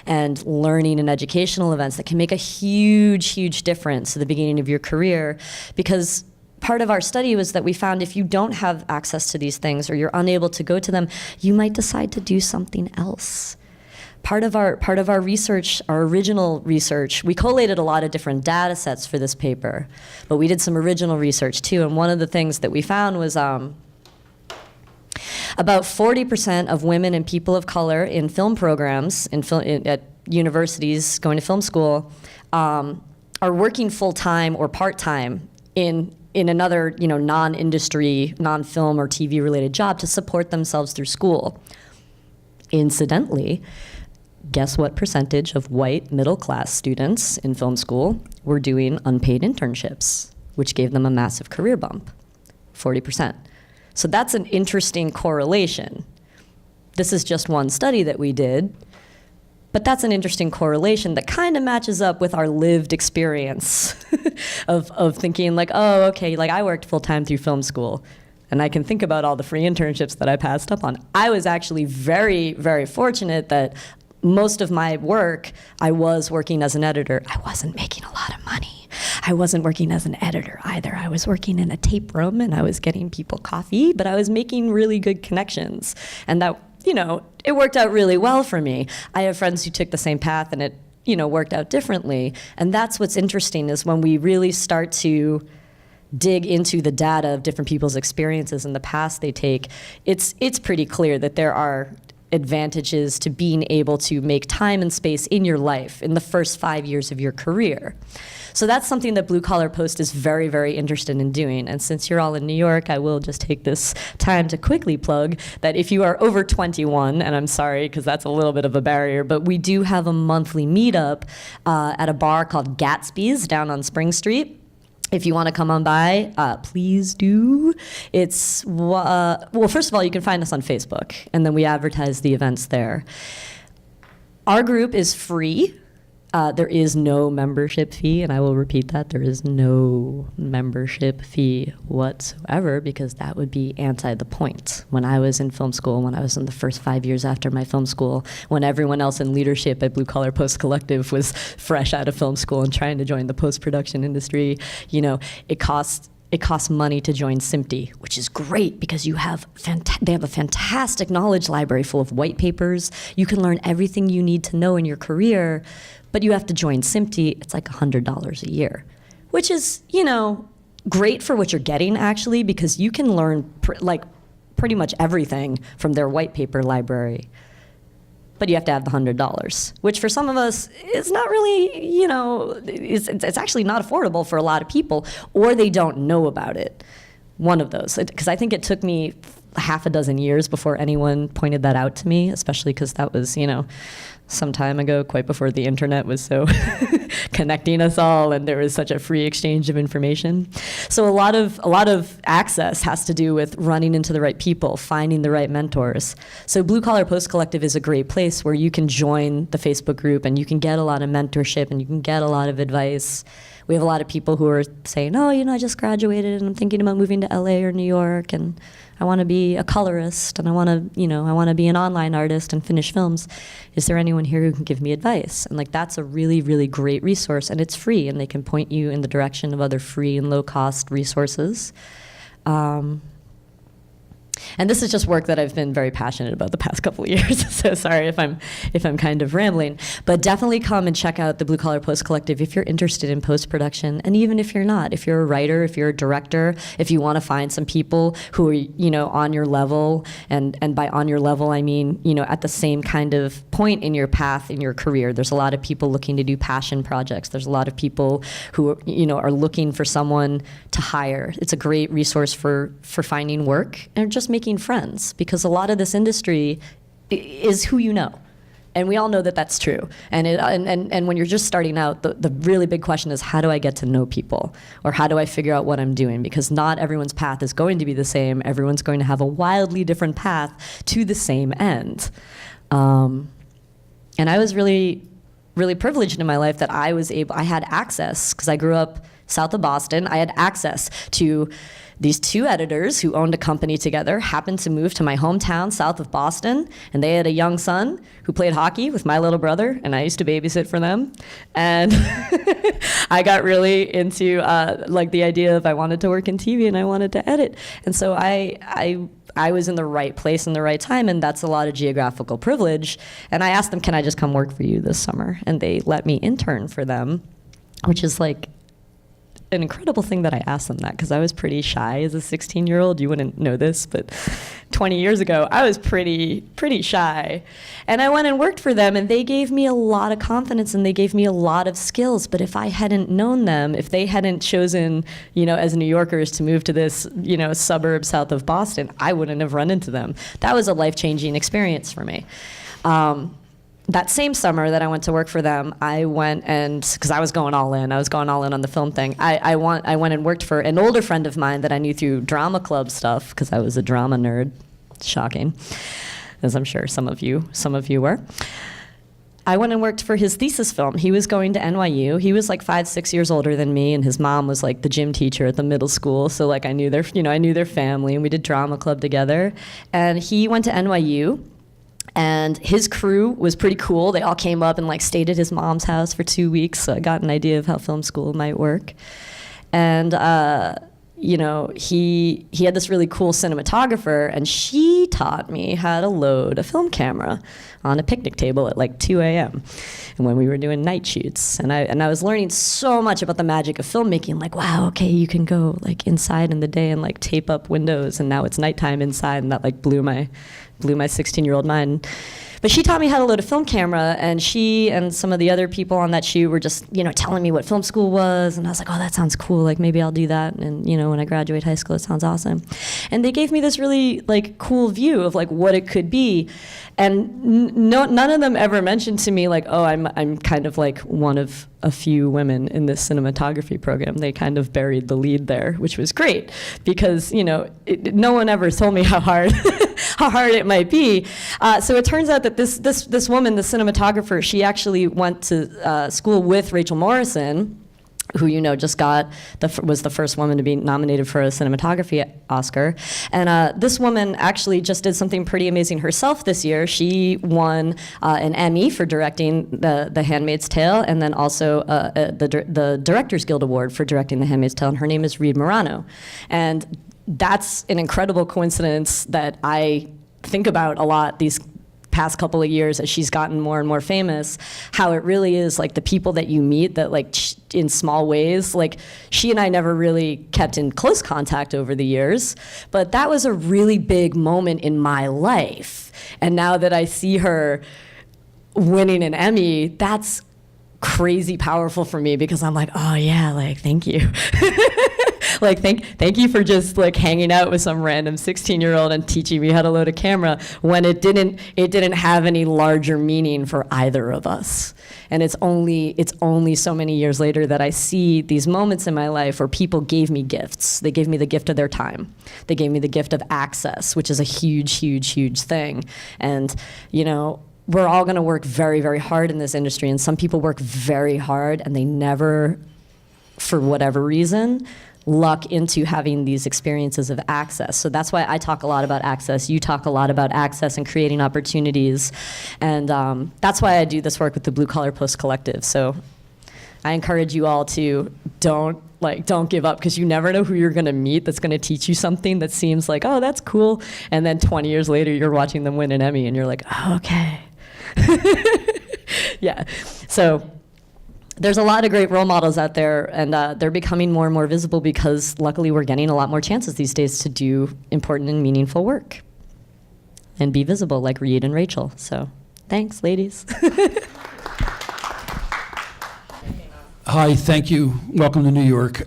and learning and educational events that can make a huge, huge difference at the beginning of your career. Because part of our study was that we found if you don't have access to these things, or you're unable to go to them, you might decide to do something else. Part of our research, our original research, we collated a lot of different data sets for this paper, but we did some original research too, and one of the things that we found was about 40% of women and people of color in film programs, at universities, going to film school, are working full-time or part-time in another, non-industry, non-film or TV-related job to support themselves through school. Incidentally, guess what percentage of white middle-class students in film school were doing unpaid internships, which gave them a massive career bump? 40%. So that's an interesting correlation. This is just one study that we did. But that's an interesting correlation that kind of matches up with our lived experience of thinking like, oh, okay, like I worked full-time through film school, and I can think about all the free internships that I passed up on. I was actually very, very fortunate that most of my work, I was working as an editor. I wasn't making a lot of money. I wasn't working as an editor either. I was working in a tape room, and I was getting people coffee, but I was making really good connections. And that, you know, it worked out really well for me. I have friends who took the same path, and it, you know, worked out differently. And that's what's interesting, is when we really start to dig into the data of different people's experiences and the paths they take, it's pretty clear that there are advantages to being able to make time and space in your life in the first 5 years of your career. So that's something that Blue Collar Post is very, very interested in doing. And since you're all in New York, I will just take this time to quickly plug that if you are over 21, and I'm sorry because that's a little bit of a barrier, but we do have a monthly meetup at a bar called Gatsby's down on Spring Street. If you want to come on by, please do. It's, well, first of all, you can find us on Facebook, and then we advertise the events there. Our group is free. There is no membership fee, and I will repeat that. There is no membership fee whatsoever, because that would be anti the point. When I was in film school, when I was in the first 5 years after my film school, when everyone else in leadership at Blue Collar Post Collective was fresh out of film school and trying to join the post-production industry, you know, it costs money to join SMPTE, which is great because you have they have a fantastic knowledge library full of white papers. You can learn everything you need to know in your career, but you have to join SMPTE. It's like $100 a year, which is, you know, great for what you're getting, actually, because you can learn pretty much everything from their white paper library. But you have to have the $100, which for some of us is not really, you know, it's actually not affordable for a lot of people, or they don't know about it. One of those, because I think it took me half a dozen years before anyone pointed that out to me, especially because that was, you know, some time ago, quite before the internet was so connecting us all, and there was such a free exchange of information. So a lot of access has to do with running into the right people, finding the right mentors. So Blue Collar Post Collective is a great place where you can join the Facebook group, and you can get a lot of mentorship, and you can get a lot of advice. We have a lot of people who are saying, oh, you know, I just graduated and I'm thinking about moving to LA or New York, and I want to be a colorist, and I want to be an online artist and finish films. Is there anyone here who can give me advice? And like, that's a really, really great resource, and it's free, and they can point you in the direction of other free and low cost resources. And this is just work that I've been very passionate about the past couple of years. So sorry if I'm kind of rambling, but definitely come and check out the Blue Collar Post Collective if you're interested in post-production. And even if you're not, if you're a writer, if you're a director, if you want to find some people who are, you know, on your level, and by on your level, I mean, you know, at the same kind of point in your path in your career. There's a lot of people looking to do passion projects. There's a lot of people who, you know, are looking for someone to hire. It's a great resource for finding work and just making friends, because a lot of this industry is who you know, and we all know that that's true. And when you're just starting out, the really big question is, how do I get to know people, or how do I figure out what I'm doing? Because not everyone's path is going to be the same. Everyone's going to have a wildly different path to the same end. And I was really, really privileged in my life that I had access, because I grew up south of Boston. I had access to these two editors who owned a company together, happened to move to my hometown south of Boston, and they had a young son who played hockey with my little brother, and I used to babysit for them. And I got really into like the idea of I wanted to work in TV and I wanted to edit. And so I was in the right place in the right time, and that's a lot of geographical privilege. And I asked them, can I just come work for you this summer? And they let me intern for them, which is like an incredible thing that I asked them that, because I was pretty shy as a 16-year-old. You wouldn't know this, but 20 years ago, I was pretty shy. And I went and worked for them, and they gave me a lot of confidence, and they gave me a lot of skills. But if I hadn't known them, if they hadn't chosen, you know, as New Yorkers to move to this, you know, suburb south of Boston, I wouldn't have run into them. That was a life-changing experience for me. That same summer that I went to work for them, I went and, because I was going all in on the film thing. I went and worked for an older friend of mine that I knew through drama club stuff, because I was a drama nerd. Shocking, as I'm sure some of you were. I went and worked for his thesis film. He was going to NYU. He was like 5, 6 years older than me, and his mom was like the gym teacher at the middle school. So like I knew their family, and we did drama club together. And he went to NYU, and his crew was pretty cool. They all came up and like stayed at his mom's house for 2 weeks. So I got an idea of how film school might work. And he had this really cool cinematographer, and she taught me how to load a film camera on a picnic table at like 2 a.m. and when we were doing night shoots. And I was learning so much about the magic of filmmaking, like, wow, okay, you can go like inside in the day and like tape up windows, and now it's nighttime inside, and that like blew my 16-year-old mind. But she taught me how to load a film camera, and she and some of the other people on that shoot were just, telling me what film school was, and I was like, oh, that sounds cool, like maybe I'll do that, and when I graduate high school, it sounds awesome. And they gave me this really like cool view of like what it could be, and none of them ever mentioned to me like, oh, I'm kind of like one of a few women in this cinematography program. They kind of buried the lead there, which was great, because no one ever told me how hard how hard it might be. So it turns out that this woman, the cinematographer, she actually went to school with Rachel Morrison, who just was the first woman to be nominated for a cinematography Oscar. And this woman actually just did something pretty amazing herself this year. She won an Emmy for directing The Handmaid's Tale, and then also the Directors Guild Award for directing The Handmaid's Tale, and her name is Reed Morano. And that's an incredible coincidence that I think about a lot these past couple of years as she's gotten more and more famous, how it really is like the people that you meet that like in small ways, like she and I never really kept in close contact over the years, but that was a really big moment in my life. And now that I see her winning an Emmy, that's crazy powerful for me, because I'm like, oh yeah, like thank you. Like thank you for just like hanging out with some random 16-year-old and teaching me how to load a camera when it didn't have any larger meaning for either of us. And it's only so many years later that I see these moments in my life where people gave me gifts. They gave me the gift of their time. They gave me the gift of access, which is a huge, huge, huge thing. And we're all going to work very, very hard in this industry, and some people work very hard and they never, for whatever reason, luck into having these experiences of access. So that's why I talk a lot about access. You talk a lot about access and creating opportunities. And that's why I do this work with the Blue Collar Post Collective. So I encourage you all to don't give up, because you never know who you're going to meet that's going to teach you something that seems like, oh, that's cool. And then 20 years later, you're watching them win an Emmy and you're like, oh, okay. Yeah. So there's a lot of great role models out there, and they're becoming more and more visible because luckily we're getting a lot more chances these days to do important and meaningful work and be visible, like Reed and Rachel. So thanks, ladies. Hi, thank you. Welcome to New York.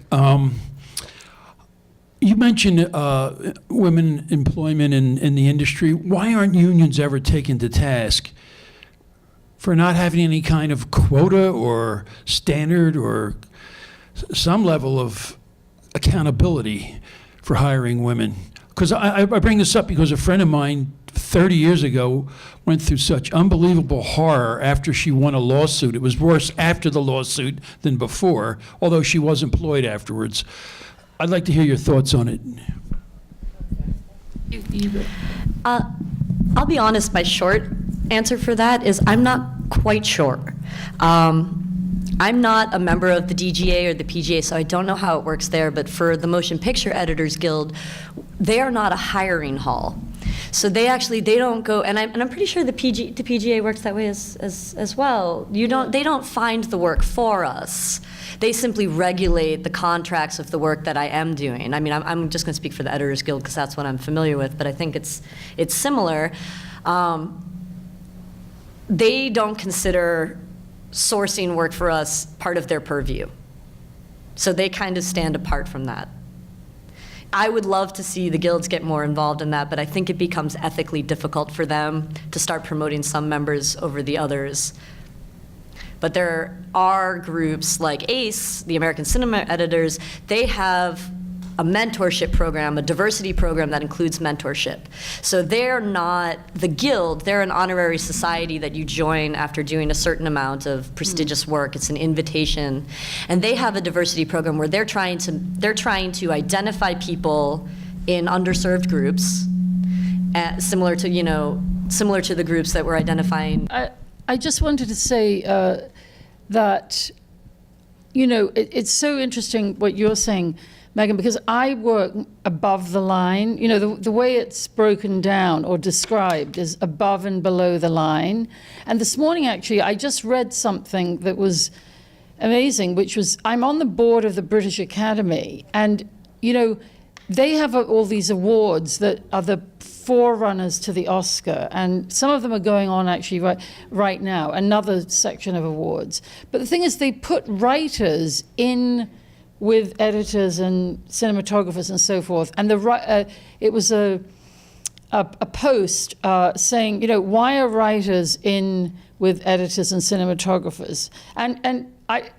You mentioned women employment in the industry. Why aren't unions ever taken to task for not having any kind of quota or standard or some level of accountability for hiring women? Because I bring this up because a friend of mine 30 years ago went through such unbelievable horror after she won a lawsuit. It was worse after the lawsuit than before, although she was employed afterwards. I'd like to hear your thoughts on it. I'll be honest, my short answer for that is I'm not quite sure. I'm not a member of the DGA or the PGA, so I don't know how it works there, but for the Motion Picture Editors Guild, they are not a hiring hall. So they don't go, and I'm pretty sure the PGA works that way as well. They don't find the work for us. They simply regulate the contracts of the work that I am doing. I mean, I'm just going to speak for the Editors Guild because that's what I'm familiar with, but I think it's similar. They don't consider sourcing work for us part of their purview. So they kind of stand apart from that. I would love to see the guilds get more involved in that, but I think it becomes ethically difficult for them to start promoting some members over the others. But there are groups like ACE, the American Cinema Editors, they have a mentorship program, a diversity program that includes mentorship. So they're not the guild, they're an honorary society that you join after doing a certain amount of prestigious work. It's an invitation. And they have a diversity program where they're trying to identify people in underserved groups, similar to the groups that we're identifying. I just wanted to say that, it's so interesting what you're saying, Meaghan, because I work above the line. The way it's broken down or described is above and below the line. And this morning, actually, I just read something that was amazing, which was, I'm on the board of the British Academy, and, they have all these awards that are the forerunners to the Oscar, and some of them are going on actually right now, another section of awards. But the thing is, they put writers in with editors and cinematographers and so forth. And it was a post saying, why are writers in with editors and cinematographers? And I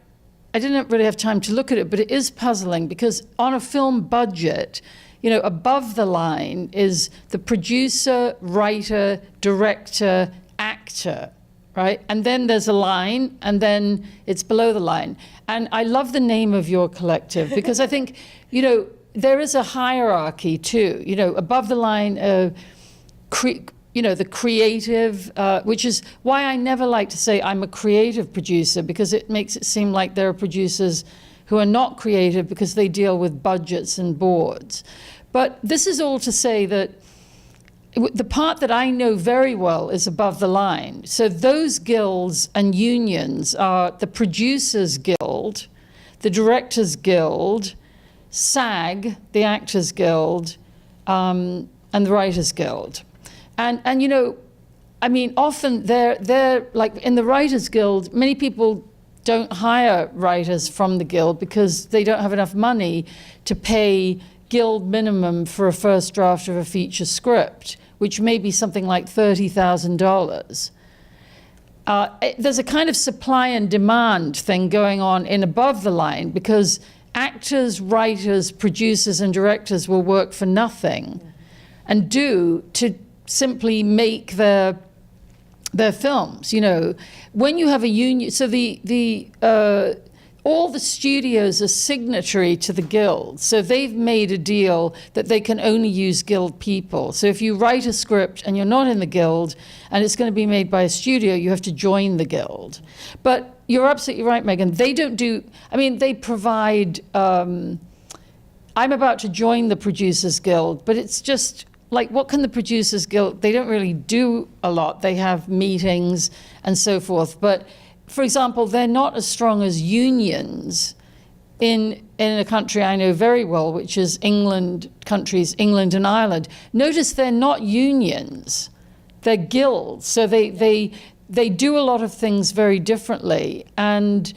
didn't really have time to look at it, but it is puzzling because on a film budget, above the line is the producer, writer, director, actor, right? And then there's a line, and then it's below the line. And I love the name of your collective because I think, there is a hierarchy too. Above the line, the creative, which is why I never like to say I'm a creative producer, because it makes it seem like there are producers who are not creative because they deal with budgets and boards. But this is all to say that the part that I know very well is above the line. So those guilds and unions are the Producers Guild, the Directors Guild, SAG, the Actors Guild, and the Writers Guild. And often they're like in the Writers Guild, many people don't hire writers from the guild because they don't have enough money to pay guild minimum for a first draft of a feature script, which may be something like $30,000. There's a kind of supply and demand thing going on in above the line because actors, writers, producers, and directors will work for nothing and to simply make their films. When you have a union, so all the studios are signatory to the guild, so they've made a deal that they can only use guild people. So if you write a script and you're not in the guild and it's going to be made by a studio, you have to join the guild. But you're absolutely right, Meaghan. They provide, I'm about to join the Producers Guild, but it's just, like, what can the Producers Guild? They don't really do a lot. They have meetings and so forth. But, for example, they're not as strong as unions in a country I know very well, which is England and Ireland. Notice they're not unions. They're guilds. So they do a lot of things very differently. And,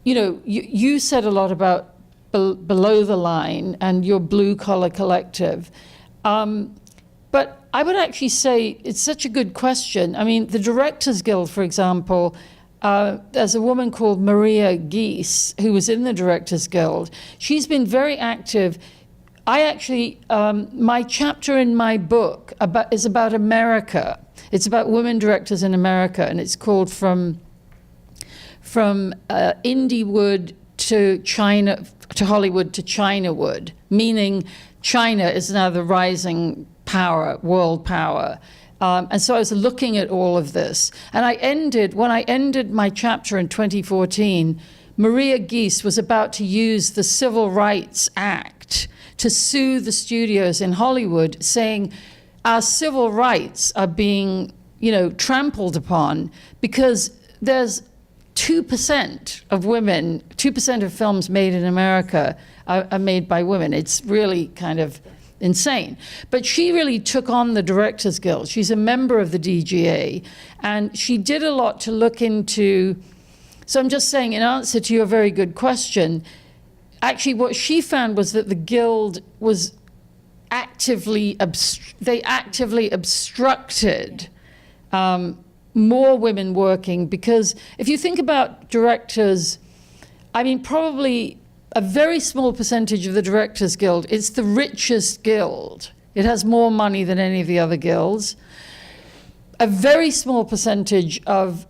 you said a lot about below the line and your blue-collar collective. But I would actually say it's such a good question. The Directors Guild, for example, there's a woman called Maria Geese who was in the Directors Guild. She's been very active. I actually, my chapter in my book is about America. It's about women directors in America, and it's called From Indiewood to China, to Hollywood to Chinawood, meaning China is now the rising power, world power. And so I was looking at all of this. And when I ended my chapter in 2014, Maria Geese was about to use the Civil Rights Act to sue the studios in Hollywood, saying our civil rights are being, trampled upon because there's 2% of women, 2% of films made in America are made by women. It's really kind of insane. But she really took on the Directors Guild. She's a member of the DGA, and she did a lot to look into. So I'm just saying, in answer to your very good question, actually what she found was that the guild was actively obstructed more women working, because if you think about directors, probably a very small percentage of the Directors Guild. It's the richest guild. It has more money than any of the other guilds. A very small percentage of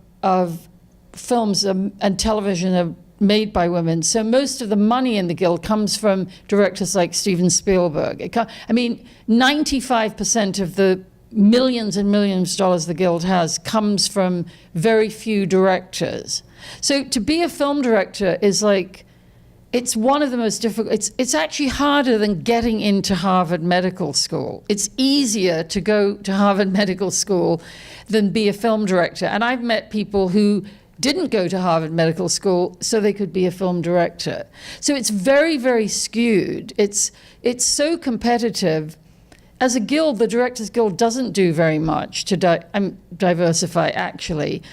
films and television are made by women. So most of the money in the guild comes from directors like Steven Spielberg. 95% of the millions and millions of dollars the guild has comes from very few directors. So to be a film director is like, it's one of the most difficult, it's actually harder than getting into Harvard Medical School. It's easier to go to Harvard Medical School than be a film director. And I've met people who didn't go to Harvard Medical School so they could be a film director. So it's very, very skewed. It's so competitive. As a guild, the Directors Guild doesn't do very much to diversify, actually.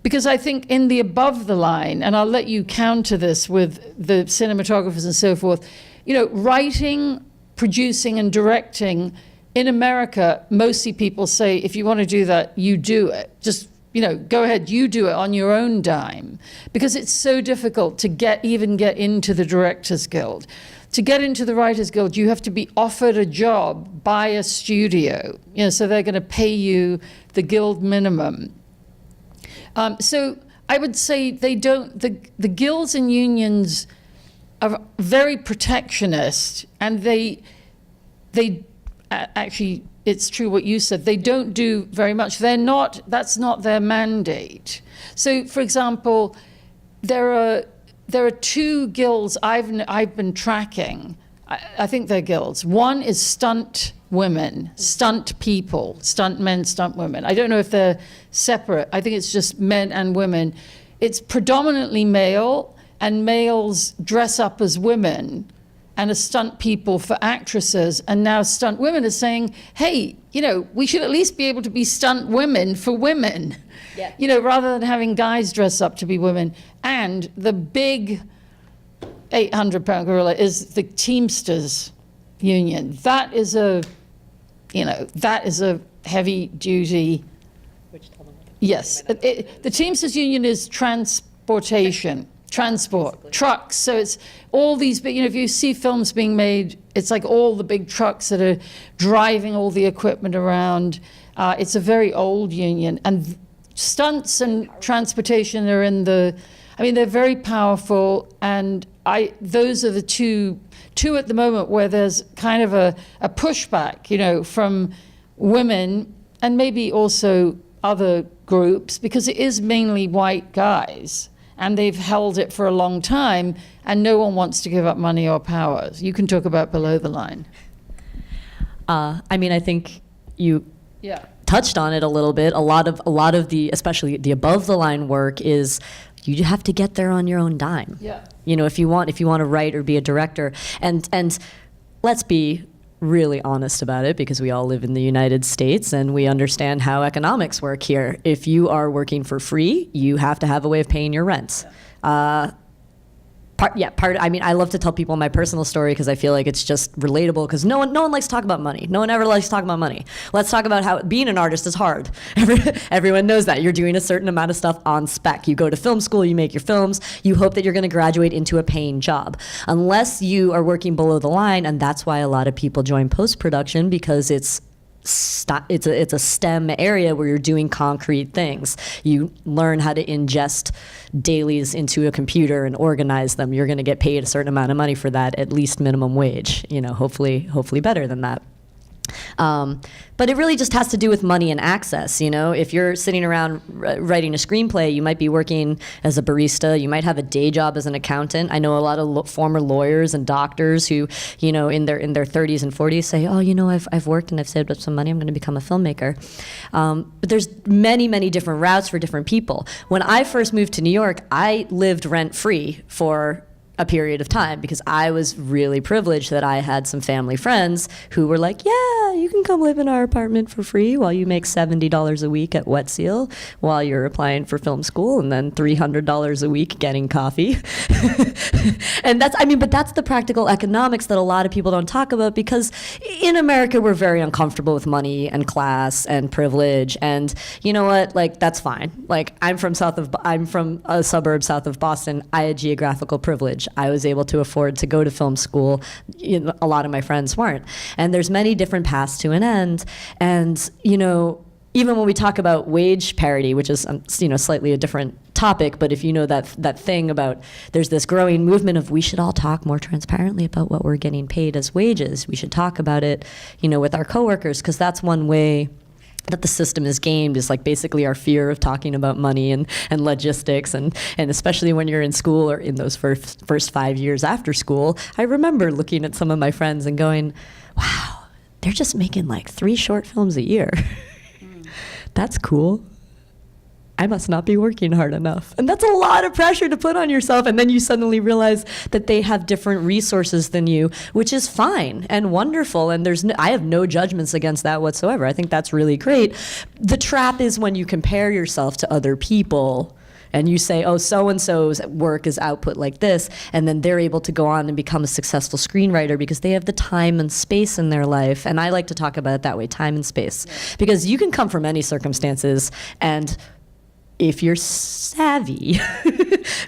Because I think in the above the line, and I'll let you counter this with the cinematographers and so forth, writing, producing, and directing in America, mostly people say, if you want to do that, you do it. Just, go ahead, you do it on your own dime. Because it's so difficult to even get into the Directors Guild. To get into the Writers Guild, you have to be offered a job by a studio. So they're going to pay you the guild minimum. So I would say the guilds and unions are very protectionist, and they actually, it's true what you said, they don't do very much. That's not their mandate. So, for example, there are two guilds I've been tracking. I think they're guilds. One is stunt women, stunt people, stunt men, stunt women. I don't know if they're separate. I think it's just men and women. It's predominantly male, and males dress up as women and are stunt people for actresses. And now stunt women are saying, hey, we should at least be able to be stunt women for women, rather than having guys dress up to be women. And the big 800-pound gorilla is the Teamsters union. That is a heavy duty. Yes, the Teamsters union is transport, trucks. So it's all these big, if you see films being made, it's like all the big trucks that are driving all the equipment around. It's a very old union. And stunts and transportation are they're very powerful. And those are the two at the moment where there's kind of a pushback, from women and maybe also other groups, because it is mainly white guys and they've held it for a long time and no one wants to give up money or power. You can talk about below the line. I think you touched on it a little bit. A lot of the, especially the above the line work, is you have to get there on your own dime. Yeah. If you want to write or be a director, and let's be really honest about it, because we all live in the United States and we understand how economics work here. If you are working for free, you have to have a way of paying your rent. I love to tell people my personal story because I feel like it's just relatable, because no one likes to talk about money. No one ever likes to talk about money. Let's talk about how being an artist is hard. Everyone knows that. You're doing a certain amount of stuff on spec. You go to film school, you make your films, you hope that you're going to graduate into a paying job. Unless you are working below the line, and that's why a lot of people join post-production, because it's a STEM area where you're doing concrete things. You learn how to ingest dailies into a computer and organize them. You're going to get paid a certain amount of money for that, at least minimum wage, hopefully better than that. But it really just has to do with money and access. If you're sitting around writing a screenplay, you might be working as a barista. You might have a day job as an accountant. I know a lot of former lawyers and doctors who, in their 30s and 40s say, I've worked and I've saved up some money. I'm going to become a filmmaker. But there's many, many different routes for different people. When I first moved to New York, I lived rent-free for a period of time, because I was really privileged that I had some family friends who were like, yeah, you can come live in our apartment for free while you make $70 a week at Wet Seal while you're applying for film school, and then $300 a week getting coffee. And but that's the practical economics that a lot of people don't talk about, because in America, we're very uncomfortable with money and class and privilege. And you know what? Like, that's fine. Like, I'm from a suburb south of Boston. I had geographical privilege. I was able to afford to go to film school. A lot of my friends weren't. And there's many different paths to an end. And, even when we talk about wage parity, which is, slightly a different topic, but if you know that thing about, there's this growing movement of, we should all talk more transparently about what we're getting paid as wages. We should talk about it, with our coworkers, because that's one way that the system is gamed, is like basically our fear of talking about money and logistics, and especially when you're in school or in those first 5 years after school. I remember looking at some of my friends and going, wow, they're just making like 3 short films a year. That's cool. I must not be working hard enough. And that's a lot of pressure to put on yourself. And then you suddenly realize that they have different resources than you, which is fine and wonderful. And I have no judgments against that whatsoever. I think that's really great. The trap is when you compare yourself to other people and you say, oh, so-and-so's work is output like this, and then they're able to go on and become a successful screenwriter because they have the time and space in their life. And I like to talk about it that way, time and space. Yeah. Because you can come from any circumstances, and if you're savvy,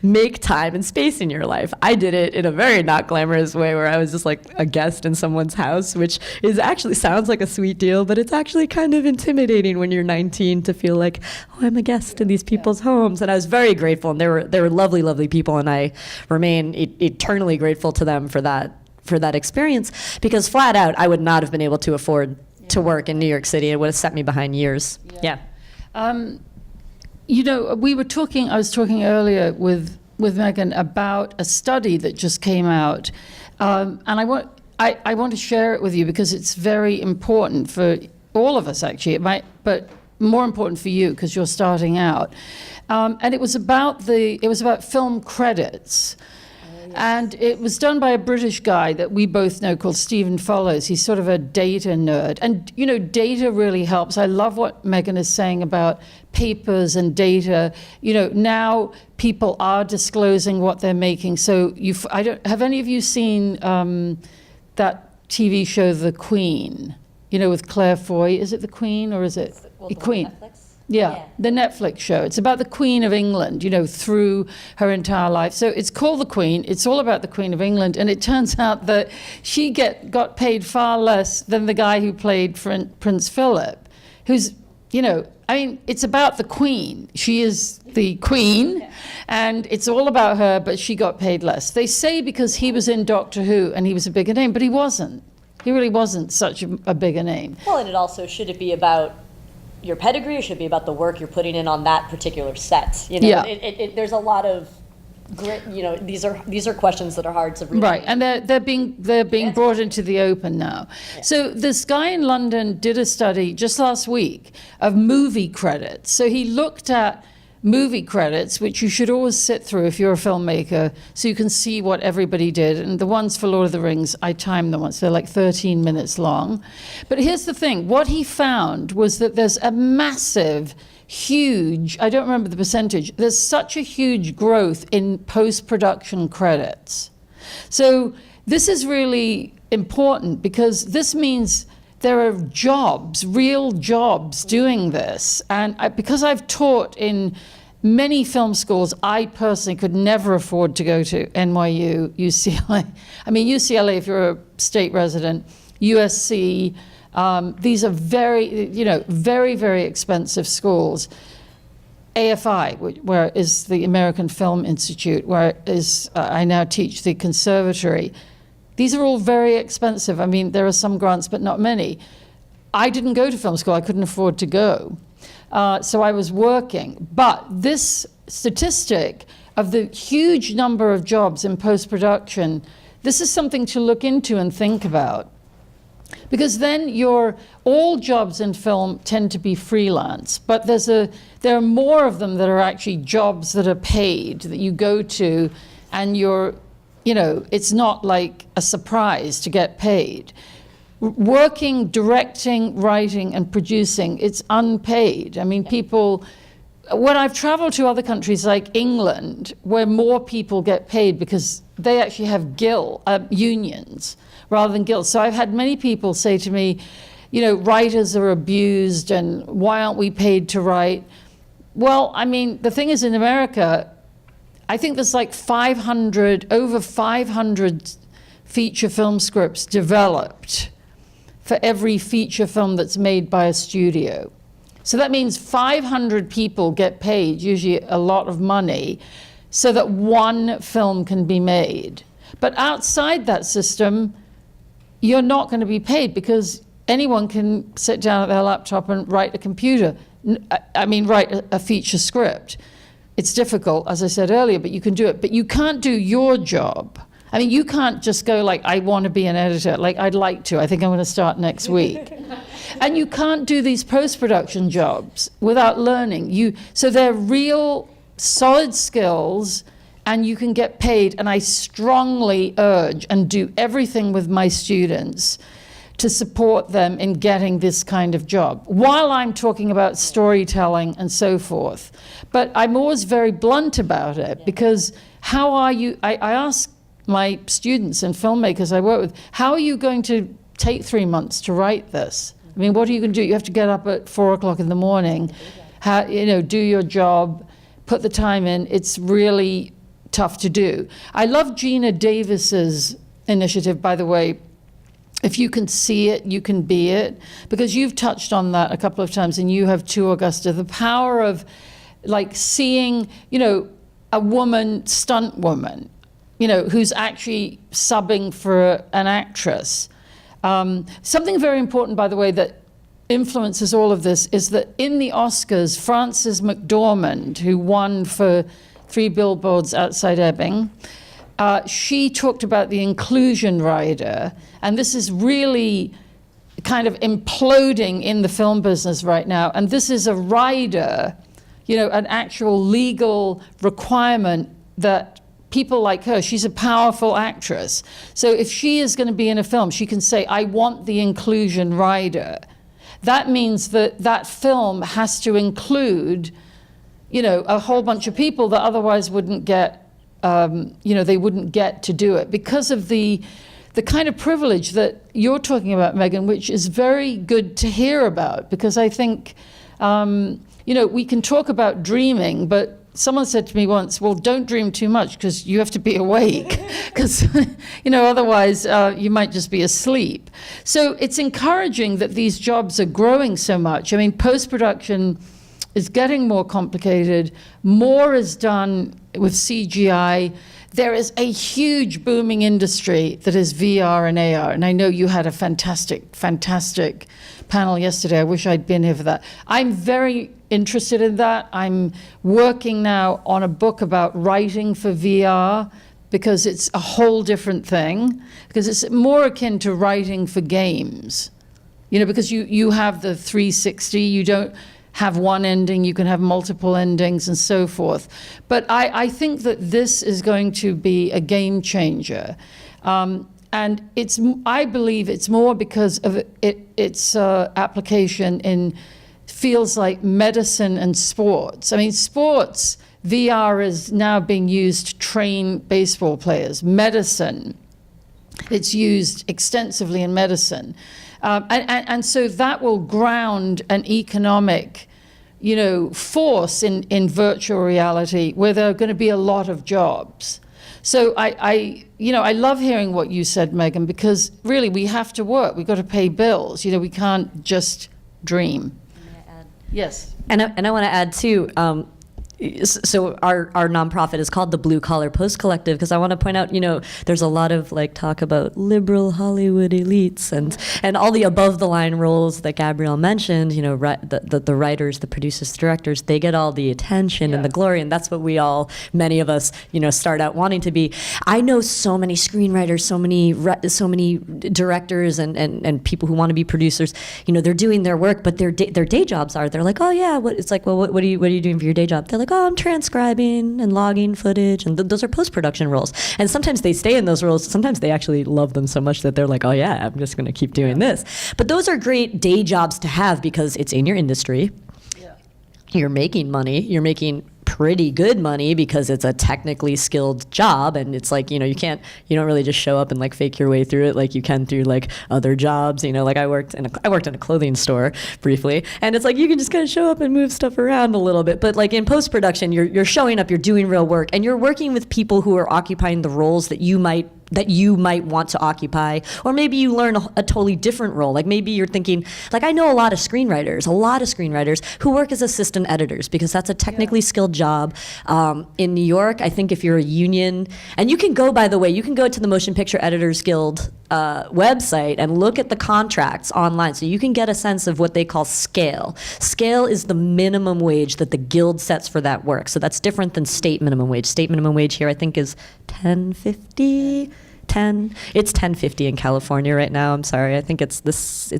make time and space in your life. I did it in a very not glamorous way, where I was just like a guest in someone's house, which is actually sounds like a sweet deal, but it's actually kind of intimidating when you're 19 to feel like, oh, I'm a guest in these people's homes. And I was very grateful, and they were lovely, lovely people, and I remain eternally grateful to them for that experience, because flat out, I would not have been able to afford to work in New York City. It would have set me behind years. Yeah. I was talking earlier with Meaghan about a study that just came out, and I want to share it with you because it's very important for all of us, actually. But more important for you because you're starting out. And it was about film credits. And it was done by a British guy that we both know called Stephen Follows. He's sort of a data nerd. And, data really helps. I love what Meaghan is saying about papers and data. Now people are disclosing what they're making. So have any of you seen that TV show, The Queen? With Claire Foy. Is it The Queen or is it Queen? Netflix? Yeah, the Netflix show. It's about the Queen of England, through her entire life. So it's called The Queen. It's all about the Queen of England. And it turns out that she got paid far less than the guy who played Prince Philip, who's, it's about the Queen. She is the Queen, and it's all about her, but she got paid less. They say because he was in Doctor Who and he was a bigger name, but he wasn't. He really wasn't such a bigger name. Well, and it also, should it be about your pedigree, or should it be about the work you're putting in on that particular set? Yeah. There's a lot of grit. These are questions that are hard to really. Right, and they're being brought into the open now. Yeah. So this guy in London did a study just last week of movie credits. So he looked at movie credits, which you should always sit through if you're a filmmaker, so you can see what everybody did. And the ones for Lord of the Rings, I timed them once. They're like 13 minutes long. But here's the thing. What he found was that there's a massive, huge, I don't remember the percentage, there's such a huge growth in post-production credits. So this is really important because this means there are jobs, real jobs doing this. And because I've taught in many film schools, I personally could never afford to go to NYU, UCLA. I mean, UCLA, if you're a state resident, USC, these are very, very, very expensive schools. AFI, where is the American Film Institute, where is I now teach the conservatory. These are all very expensive. I mean, there are some grants, but not many. I didn't go to film school. I couldn't afford to go. So I was working. But this statistic of the huge number of jobs in post-production, this is something to look into and think about. Because then all jobs in film tend to be freelance, but there are more of them that are actually jobs that are paid, that you go to and it's not like a surprise to get paid. working, directing, writing, and producing, it's unpaid. I mean, people, when I've traveled to other countries like England, where more people get paid because they actually have unions rather than guilds. So I've had many people say to me, you know, writers are abused and why aren't we paid to write? Well, I mean, the thing is, in America, I think there's like over 500 feature film scripts developed for every feature film that's made by a studio. So that means 500 people get paid, usually a lot of money, so that one film can be made. But outside that system, you're not going to be paid because anyone can sit down at their laptop and write write a feature script. It's difficult, as I said earlier, but you can do it. But you can't do your job. I mean, you can't just go like, I want to be an editor. Like, I'd like to. I think I'm going to start next week. And you can't do these post-production jobs without learning. So they're real, solid skills, and you can get paid. And I strongly urge and do everything with my students to support them in getting this kind of job, while I'm talking about storytelling and so forth. But I'm always very blunt about it, because how are you, I ask my students and filmmakers I work with, how are you going to take 3 months to write this? I mean, what are you going to do? You have to get up at 4 o'clock in the morning, do your job, put the time in. It's really tough to do. I love Gina Davis's initiative, by the way. If you can see it, you can be it, because you've touched on that a couple of times, and you have too, Augusta, the power of like seeing, a woman, stunt woman, who's actually subbing for an actress. Something very important, by the way, that influences all of this is that in the Oscars, Frances McDormand, who won for 3 Billboards Outside Ebbing, she talked about the inclusion rider, and this is really kind of imploding in the film business right now. And this is a rider, an actual legal requirement that people like her, she's a powerful actress. So if she is going to be in a film, she can say, I want the inclusion rider. That means that that film has to include, a whole bunch of people that otherwise wouldn't get, they wouldn't get to do it because of the kind of privilege that you're talking about, Meaghan, which is very good to hear about, because I think, we can talk about dreaming, but someone said to me once, well, don't dream too much because you have to be awake, because, otherwise you might just be asleep. So it's encouraging that these jobs are growing so much. I mean, post-production is getting more complicated. More is done with CGI. There is a huge booming industry that is VR and AR. And I know you had a fantastic, fantastic panel yesterday. I wish I'd been here for that. I'm very interested in that. I'm working now on a book about writing for VR, because it's a whole different thing, because it's more akin to writing for games. Because you have the 360, you don't have one ending, you can have multiple endings and so forth. But I think that this is going to be a game changer. And I believe it's more because of its application in fields like medicine and sports. I mean, sports, VR is now being used to train baseball players. Medicine, it's used extensively in medicine. And so that will ground an economic, force in virtual reality, where there are going to be a lot of jobs. So I love hearing what you said, Meaghan, because really we have to work. We've got to pay bills. We can't just dream. Yes. And I want to add too. So our nonprofit is called the Blue Collar Post Collective, because I want to point out, there's a lot of talk about liberal Hollywood elites and all the above the line roles that Gabrielle mentioned. The writers, the producers, the directors, they get all the attention and the glory, and that's what many of us, start out wanting to be. I know so many screenwriters, so many directors and people who want to be producers. They're doing their work, but their day jobs are. They're like, oh yeah, what are you doing for your day job? They're like, oh, I'm transcribing and logging footage, and those are post-production roles. And sometimes they stay in those roles. Sometimes they actually love them so much that they're like, oh yeah, I'm just going to keep doing this. But those are great day jobs to have because it's in your industry. You're making money. You're making pretty good money because it's a technically skilled job, and it's like, you don't really just show up and like fake your way through it like you can through like other jobs. Like I worked in a clothing store briefly, and it's like you can just kind of show up and move stuff around a little bit. But like in post-production, you're showing up, you're doing real work, and you're working with people who are occupying the roles that you might want to occupy, or maybe you learn a totally different role. Like maybe you're thinking, like I know a lot of screenwriters who work as assistant editors because that's a technically skilled job. In New York, I think if you're a union, and you can go, by the way, you can go to the Motion Picture Editors Guild website and look at the contracts online, so you can get a sense of what they call scale. Scale is the minimum wage that the guild sets for that work. So that's different than state minimum wage. State minimum wage here I think is $10.50. It's $10.50 in California right now. I'm sorry. I think it's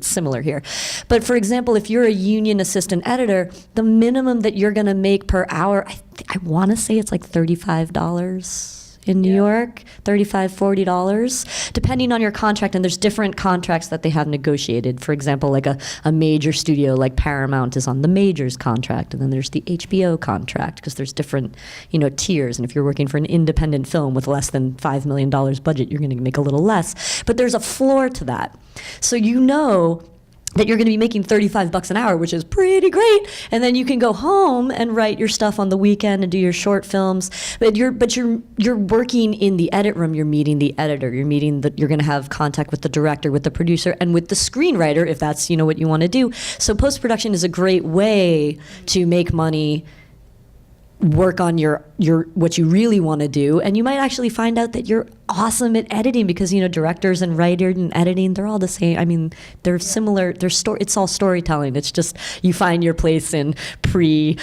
similar here. But for example, if you're a union assistant editor, the minimum that you're going to make per hour, I want to say it's like $35 in New York, $35, $40, depending on your contract. And there's different contracts that they have negotiated. For example, like a major studio like Paramount is on the majors contract, and then there's the HBO contract, because there's different, tiers. And if you're working for an independent film with less than $5 million budget, you're going to make a little less. But there's a floor to that. So that you're going to be making $35 an hour, which is pretty great. And then you can go home and write your stuff on the weekend and do your short films. But you're working in the edit room. You're meeting the editor. You're going to have contact with the director, with the producer, and with the screenwriter, if that's what you want to do. So post-production is a great way to make money, work on your what you really want to do, and you might actually find out that you're awesome at editing, because directors and writers and editing, they're all the same. I mean, they're similar. It's all storytelling. It's just you find your place in pre-production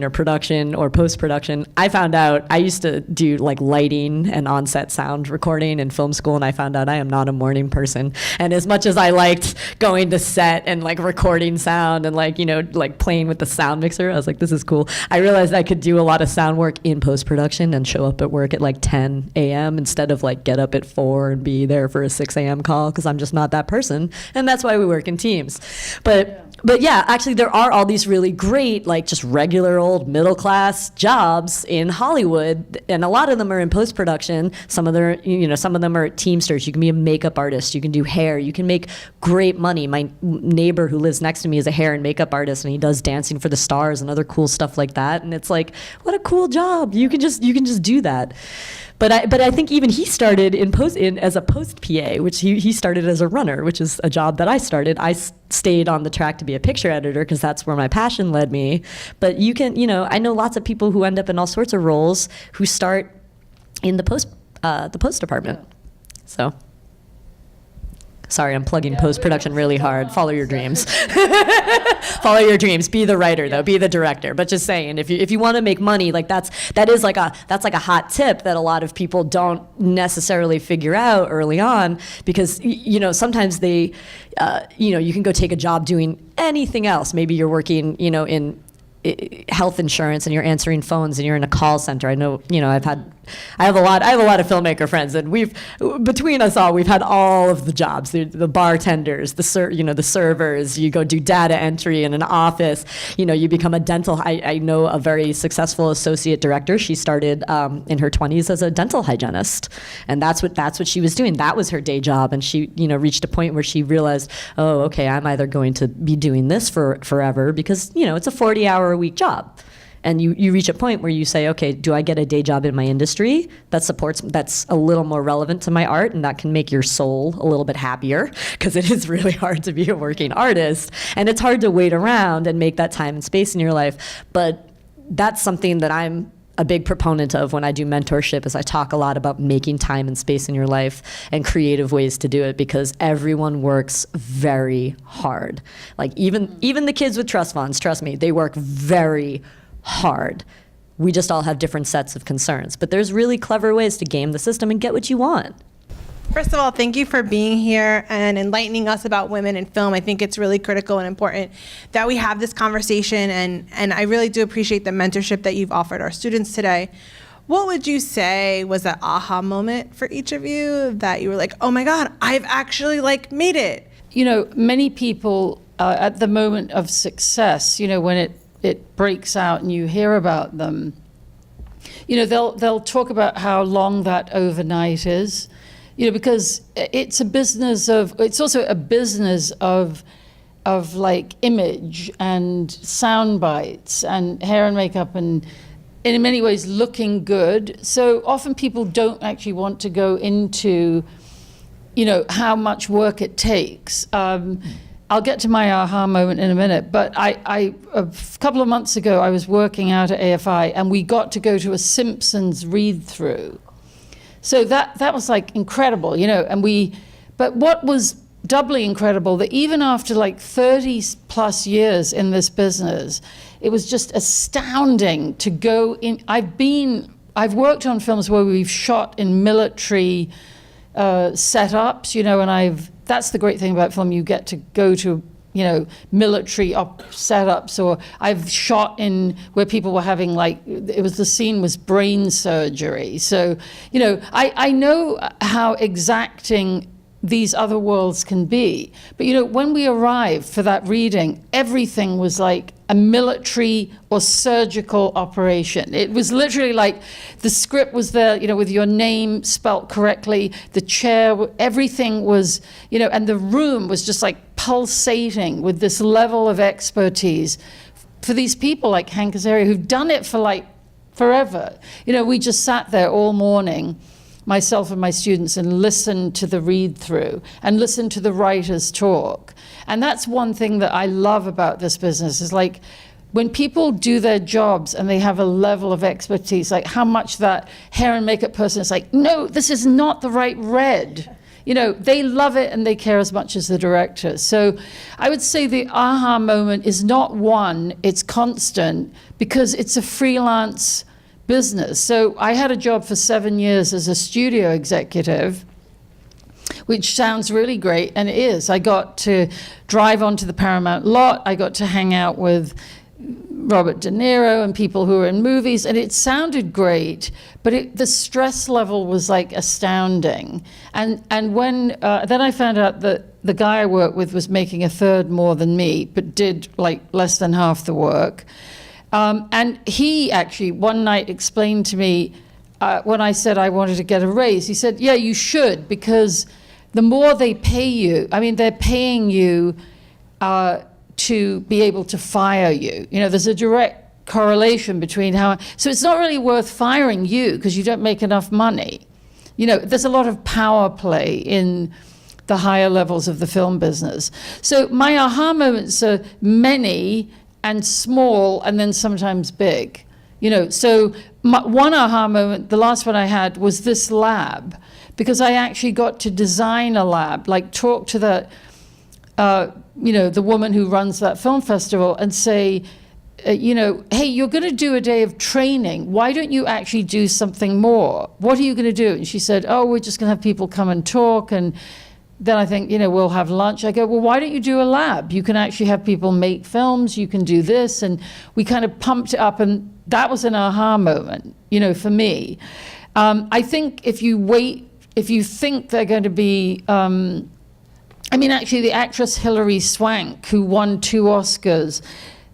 or production or post-production. I found out I used to do like lighting and on-set sound recording in film school, and I found out I am not a morning person. And as much as I liked going to set and like recording sound and like playing with the sound mixer, I was like, this is cool. I realized I could do a lot of sound work in post-production and show up at work at like 10 a.m. instead of like get up at 4 and be there for a 6 a.m. call, because I'm just not that person. And that's why we work in teams. But yeah, actually there are all these really great, like just regular old middle class jobs in Hollywood, and a lot of them are in post-production. Some of them are teamsters. You can be a makeup artist. You can do hair. You can make great money. My neighbor who lives next to me is a hair and makeup artist, and he does Dancing for the Stars and other cool stuff like that. And it's like, what a cool job. You can just do that. But I think even he started as a post PA, which he started as a runner, which is a job that I started. I stayed on the track to be a picture editor because that's where my passion led me. But you can, I know lots of people who end up in all sorts of roles who start in the post department. So. Sorry, I'm plugging post-production really hard. Follow your dreams. Follow your dreams. Be the writer, though. Be the director. But just saying, if you want to make money, like that's like a hot tip that a lot of people don't necessarily figure out early on, because sometimes they, you can go take a job doing anything else. Maybe you're working, in health insurance and you're answering phones and you're in a call center. I know, I have a lot of filmmaker friends, and between us all, we've had all of the jobs, the bartenders, the servers. You go do data entry in an office. You become a dental. I know a very successful associate director. She started in her 20s as a dental hygienist, and that's what she was doing. That was her day job, and she reached a point where she realized, oh, okay, I'm either going to be doing this for forever, because it's a 40-hour-a-week job. And you reach a point where you say, okay, do I get a day job in my industry that's a little more relevant to my art, and that can make your soul a little bit happier, because it is really hard to be a working artist, and it's hard to wait around and make that time and space in your life. But that's something that I'm a big proponent of when I do mentorship, is I talk a lot about making time and space in your life and creative ways to do it, because everyone works very hard. Like even the kids with trust funds, trust me, they work very hard. We just all have different sets of concerns. But there's really clever ways to game the system and get what you want. First of all, thank you for being here and enlightening us about women in film. I think it's really critical and important that we have this conversation, and I really do appreciate the mentorship that you've offered our students today. What would you say was that aha moment for each of you that you were like, oh my God, I've actually made it? You know, many people at the moment of success, you know, when it breaks out and you hear about them, you know, they'll talk about how long that overnight is, you know, because it's also a business of like image and sound bites and hair and makeup and in many ways looking good. So often people don't actually want to go into, you know, how much work it takes. I'll get to my aha moment in a minute, but a couple of months ago, I was working out at AFI, and we got to go to a Simpsons read-through. So that was like incredible, you know, but what was doubly incredible, that even after like 30 plus years in this business, it was just astounding to go in. I've worked on films where we've shot in military setups, you know, and that's the great thing about film. You get to go to, you know, military setups, or I've shot in where people were having the scene was brain surgery. So, you know, I know how exacting these other worlds can be. But, you know, when we arrived for that reading, everything was like a military or surgical operation. It was literally like the script was there, you know, with your name spelt correctly, the chair, everything was, you know, and the room was just like pulsating with this level of expertise for these people like Hank Azaria, who've done it for like forever. You know, we just sat there all morning, myself and my students, and listen to the read-through and listen to the writers talk. And that's one thing that I love about this business, is like when people do their jobs and they have a level of expertise, like how much that hair and makeup person is like, no, this is not the right red. You know, they love it and they care as much as the director. So I would say the aha moment is not one, it's constant, because it's a freelance business. So I had a job for 7 years as a studio executive, which sounds really great, and it is. I got to drive onto the Paramount lot. I got to hang out with Robert De Niro and people who were in movies, and it sounded great, but the stress level was like astounding. And when then I found out that the guy I worked with was making a third more than me, but did like less than half the work. And he actually one night explained to me, when I said I wanted to get a raise, he said, yeah, you should, because the more they pay you, I mean, they're paying you to be able to fire you. You know, there's a direct correlation between so it's not really worth firing you because you don't make enough money. You know, there's a lot of power play in the higher levels of the film business. So my aha moments are many and small, and then sometimes big. You know, so one aha moment, the last one I had, was this lab, because I actually got to design a lab, like talk to the, you know, the woman who runs that film festival and say, you know, hey, you're going to do a day of training. Why don't you actually do something more? What are you going to do? And she said, oh, we're just going to have people come and talk, and then I think, you know, we'll have lunch. I go, well, why don't you do a lab? You can actually have people make films. You can do this. And we kind of pumped it up. And that was an aha moment, you know, for me. I think if you think they're going to be, I mean, actually, the actress Hilary Swank, who won 2 Oscars,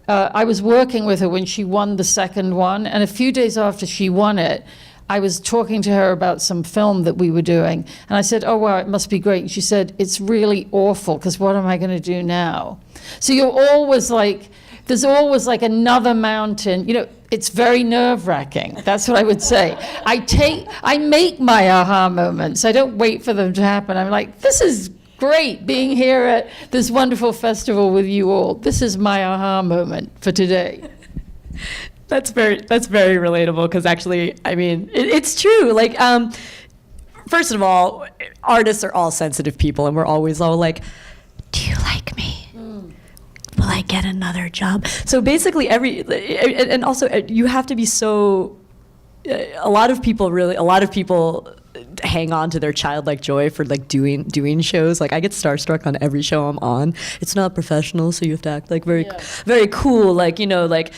I was working with her when she won the second one. And a few days after she won it, I was talking to her about some film that we were doing. And I said, oh, wow, it must be great. And she said, it's really awful, because what am I going to do now? So you're always like, there's always like another mountain. You know, it's very nerve-wracking. That's what I would say. I make my aha moments. I don't wait for them to happen. I'm like, this is great being here at this wonderful festival with you all. This is my aha moment for today. That's very relatable, because actually, I mean, it's true. Like, first of all, artists are all sensitive people, and we're always all like, do you like me? Will I get another job? So basically and also you have to be so, a lot of people hang on to their childlike joy for like doing shows. Like I get starstruck on every show I'm on. It's not professional, so you have to act like very cool. Like, you know, like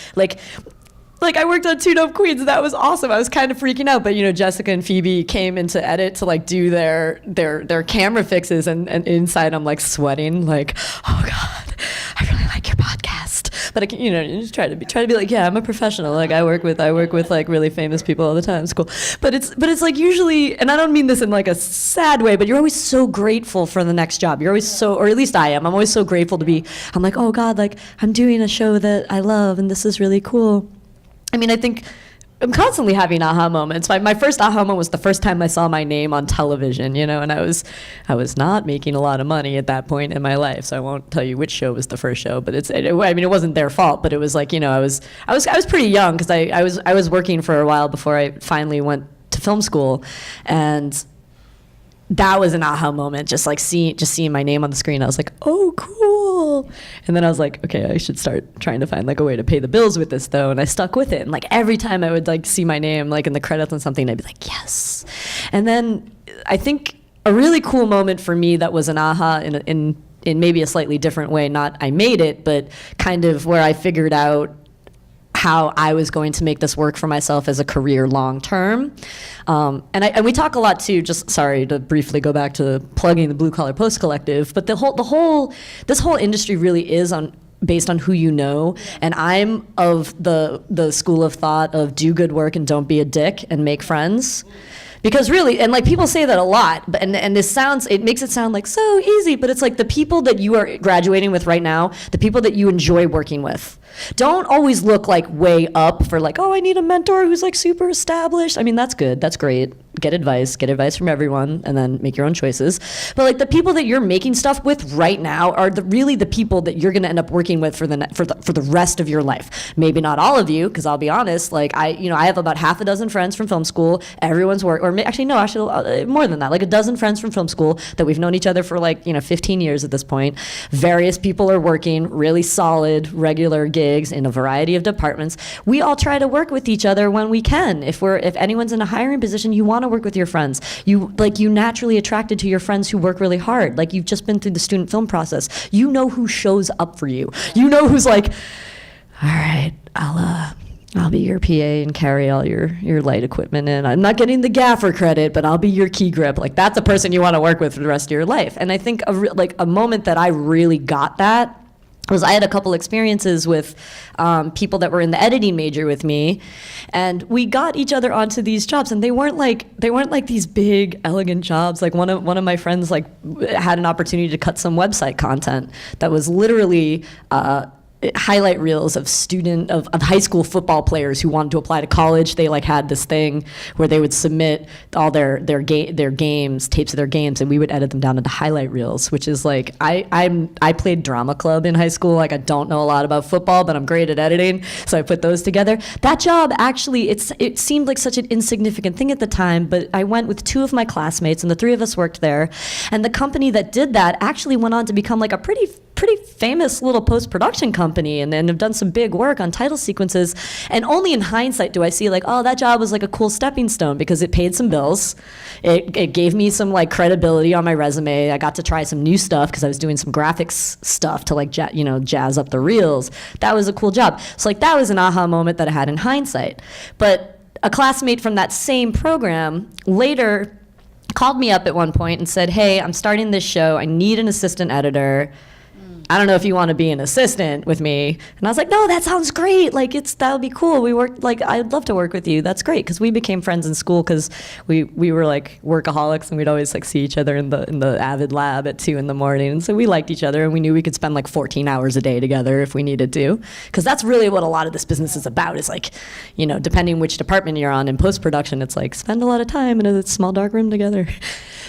I worked on Two Dope Queens, and that was awesome. I was kind of freaking out, but you know, Jessica and Phoebe came into edit to like do their camera fixes, and inside I'm like sweating, like, oh God, I really like your podcast. But you know, you just try to be like, yeah, I'm a professional. Like I work with like really famous people all the time. It's cool. But it's like usually, and I don't mean this in like a sad way, but you're always so grateful for the next job. You're always so, or at least I am. I'm always so grateful I'm like, oh God, like I'm doing a show that I love, and this is really cool. I mean, I think I'm constantly having aha moments. My first aha moment was the first time I saw my name on television, you know, and I was not making a lot of money at that point in my life, so I won't tell you which show was the first show, but it wasn't their fault, but it was like, you know, I was pretty young because I was working for a while before I finally went to film school, and that was an aha moment, just seeing my name on the screen. I was like, oh, cool. And then I was like, okay, I should start trying to find like a way to pay the bills with this though. And I stuck with it. And like every time I would like see my name like in the credits on something, I'd be like, yes. And then I think a really cool moment for me that was an aha in maybe a slightly different way, not I made it, but kind of where I figured out how I was going to make this work for myself as a career long term. And we talk a lot too, just sorry to briefly go back to plugging the Blue Collar Post Collective, but this whole industry really is based on who you know. And I'm of the school of thought of do good work and don't be a dick and make friends. Because really, and like people say that a lot, but and it makes it sound like so easy, but it's like the people that you are graduating with right now, the people that you enjoy working with, don't always look like way up for like, oh, I need a mentor who's like super established. I mean, that's good, that's great. Get advice from everyone, and then make your own choices. But like the people that you're making stuff with right now are really the people that you're going to end up working with for the rest of your life. Maybe not all of you, because I'll be honest, like I have about half a dozen friends from film school. Everyone's more than that, like a dozen friends from film school that we've known each other for like 15 years at this point. Various people are working really solid, regular gigs in a variety of departments. We all try to work with each other when we can. If anyone's in a hiring position, you want to work with your friends. You naturally attracted to your friends who work really hard. Like you've just been through the student film process. You know who shows up for you. You know who's like, all right, I'll be your PA and carry all your light equipment in. I'm not getting the gaffer credit, but I'll be your key grip. Like that's a person you want to work with for the rest of your life. And I think a moment that I really got that was I had a couple experiences with people that were in the editing major with me, and we got each other onto these jobs, and they weren't like these big elegant jobs. Like one of my friends like had an opportunity to cut some website content that was literally highlight reels of high school football players who wanted to apply to college. They like had this thing where they would submit all their games, tapes of their games, and we would edit them down into highlight reels, which is like I played drama club in high school. Like I don't know a lot about football, but I'm great at editing, so I put those together. That job actually it seemed like such an insignificant thing at the time, but I went with two of my classmates, and the three of us worked there. And the company that did that actually went on to become like a pretty famous little post-production company, and have done some big work on title sequences. And only in hindsight do I see like, oh, that job was like a cool stepping stone because it paid some bills. It gave me some like credibility on my resume. I got to try some new stuff because I was doing some graphics stuff to like jazz up the reels. That was a cool job. So like that was an aha moment that I had in hindsight. But a classmate from that same program later called me up at one point and said, hey, I'm starting this show. I need an assistant editor. I don't know if you want to be an assistant with me. And I was like, no, that sounds great. Like that'll be cool. We worked, like, I'd love to work with you. That's great. Cause we became friends in school cause we were like workaholics, and we'd always like see each other in the Avid lab at 2 a.m. And so we liked each other, and we knew we could spend like 14 hours a day together if we needed to. Cause that's really what a lot of this business is about, is like, depending which department you're on in post-production, it's like spend a lot of time in a small dark room together.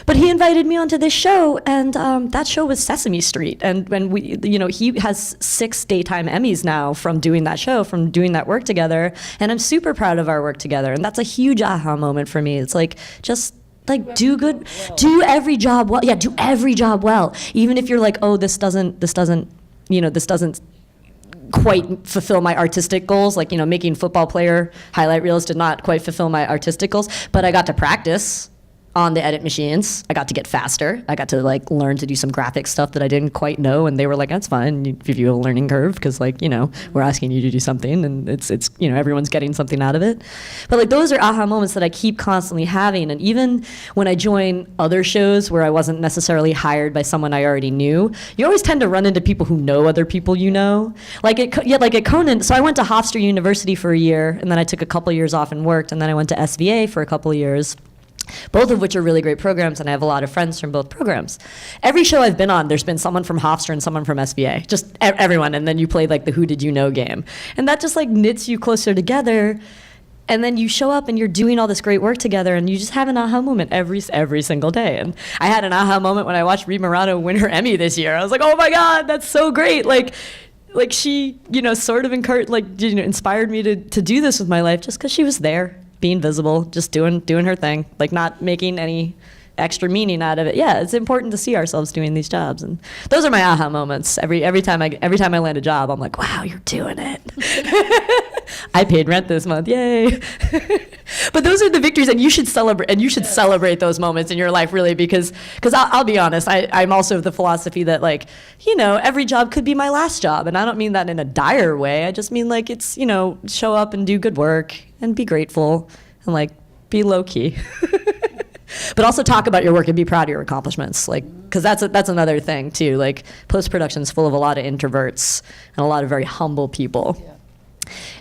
But he invited me onto this show, and that show was Sesame Street. And when he has 6 daytime Emmys now from doing that show, from doing that work together. And I'm super proud of our work together. And that's a huge aha moment for me. It's like, just like do every job well. Yeah, do every job well. Even if you're like, oh, this doesn't quite fulfill my artistic goals. Like, making football player highlight reels did not quite fulfill my artistic goals, but I got to practice. on the edit machines. I got to get faster. I got to like learn to do some graphic stuff that I didn't quite know, and they were like, "That's fine. You give you a learning curve because like we're asking you to do something, and it's everyone's getting something out of it." But like those are aha moments that I keep constantly having, and even when I join other shows where I wasn't necessarily hired by someone I already knew, you always tend to run into people who know other people you know. Like at Conan. So I went to Hofstra University for a year, and then I took a couple years off and worked, and then I went to SVA for a couple of years. Both of which are really great programs, and I have a lot of friends from both programs. Every show I've been on, there's been someone from Hofstra and someone from SVA, just everyone, and then you play like the who did you know game. And that just like knits you closer together, and then you show up and you're doing all this great work together, and you just have an aha moment every single day. And I had an aha moment when I watched Ree Morano win her Emmy this year. I was like, oh my God, that's so great. Like she, sort of inspired me to do this with my life just because she was there, being visible, just doing her thing, like not making any extra meaning out of it. Yeah, it's important to see ourselves doing these jobs, and those are my aha moments. Every time I land a job, I'm like, wow, you're doing it. I paid rent this month, yay. But those are the victories, and you should celebrate. And you should celebrate those moments in your life, really, because I'll be honest, I'm also of the philosophy that like, every job could be my last job, and I don't mean that in a dire way. I just mean like it's show up and do good work and be grateful and like be low key. But also talk about your work and be proud of your accomplishments, like, because that's another thing too. Like post-production is full of a lot of introverts and a lot of very humble people. Yeah.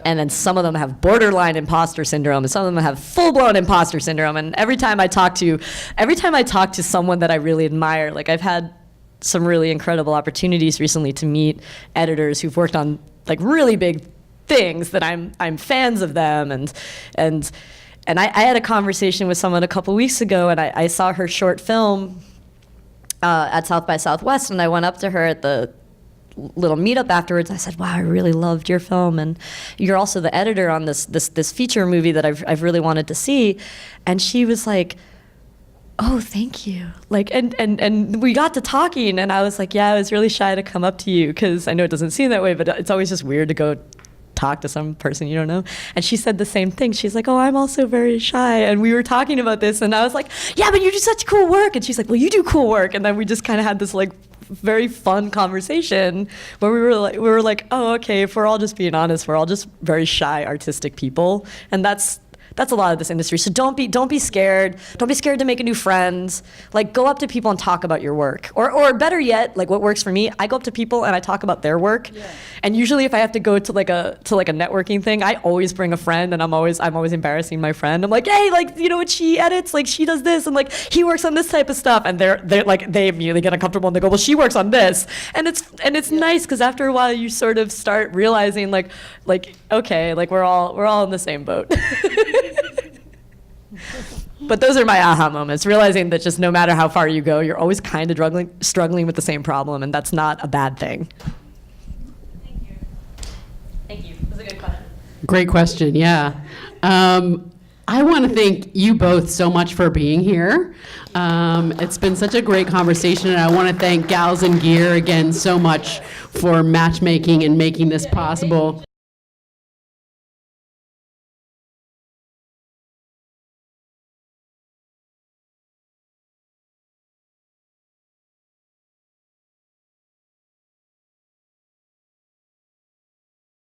And then some of them have borderline imposter syndrome, and some of them have full-blown imposter syndrome. And every time I talk to someone that I really admire, like I've had some really incredible opportunities recently to meet editors who've worked on like really big things that I'm fans of them, and I had a conversation with someone a couple weeks ago, and I saw her short film at South by Southwest, and I went up to her at the little meetup afterwards. I said, wow, I really loved your film, and you're also the editor on this feature movie that I've really wanted to see. And she was like, oh, thank you. Like, and we got to talking, and I was like, yeah, I was really shy to come up to you, because I know it doesn't seem that way, but it's always just weird to go talk to some person you don't know. And she said the same thing. She's like, oh, I'm also very shy. And we were talking about this, and I was like, yeah, but you do such cool work. And she's like, well, you do cool work. And then we just kind of had this like very fun conversation where we were like, oh, okay, if we're all just being honest, we're all just very shy artistic people. And that's a lot of this industry. So don't be scared. Don't be scared to make a new friends. Like, go up to people and talk about your work. Or better yet, like what works for me, I go up to people and I talk about their work. Yeah. And usually if I have to go to like a networking thing, I always bring a friend, and I'm always embarrassing my friend. I'm like, hey, like, you know what she edits? Like, she does this, and like he works on this type of stuff. And they're like, they immediately get uncomfortable and they go, well, she works on this. And it's nice, because after a while you sort of start realizing like okay, like we're all in the same boat. But those are my aha moments, realizing that just no matter how far you go, you're always kind of struggling with the same problem, and that's not a bad thing. Thank you. That's a good question. Great question, yeah. I want to thank you both so much for being here. It's been such a great conversation, and I want to thank Gals and Gear again so much for matchmaking and making this possible.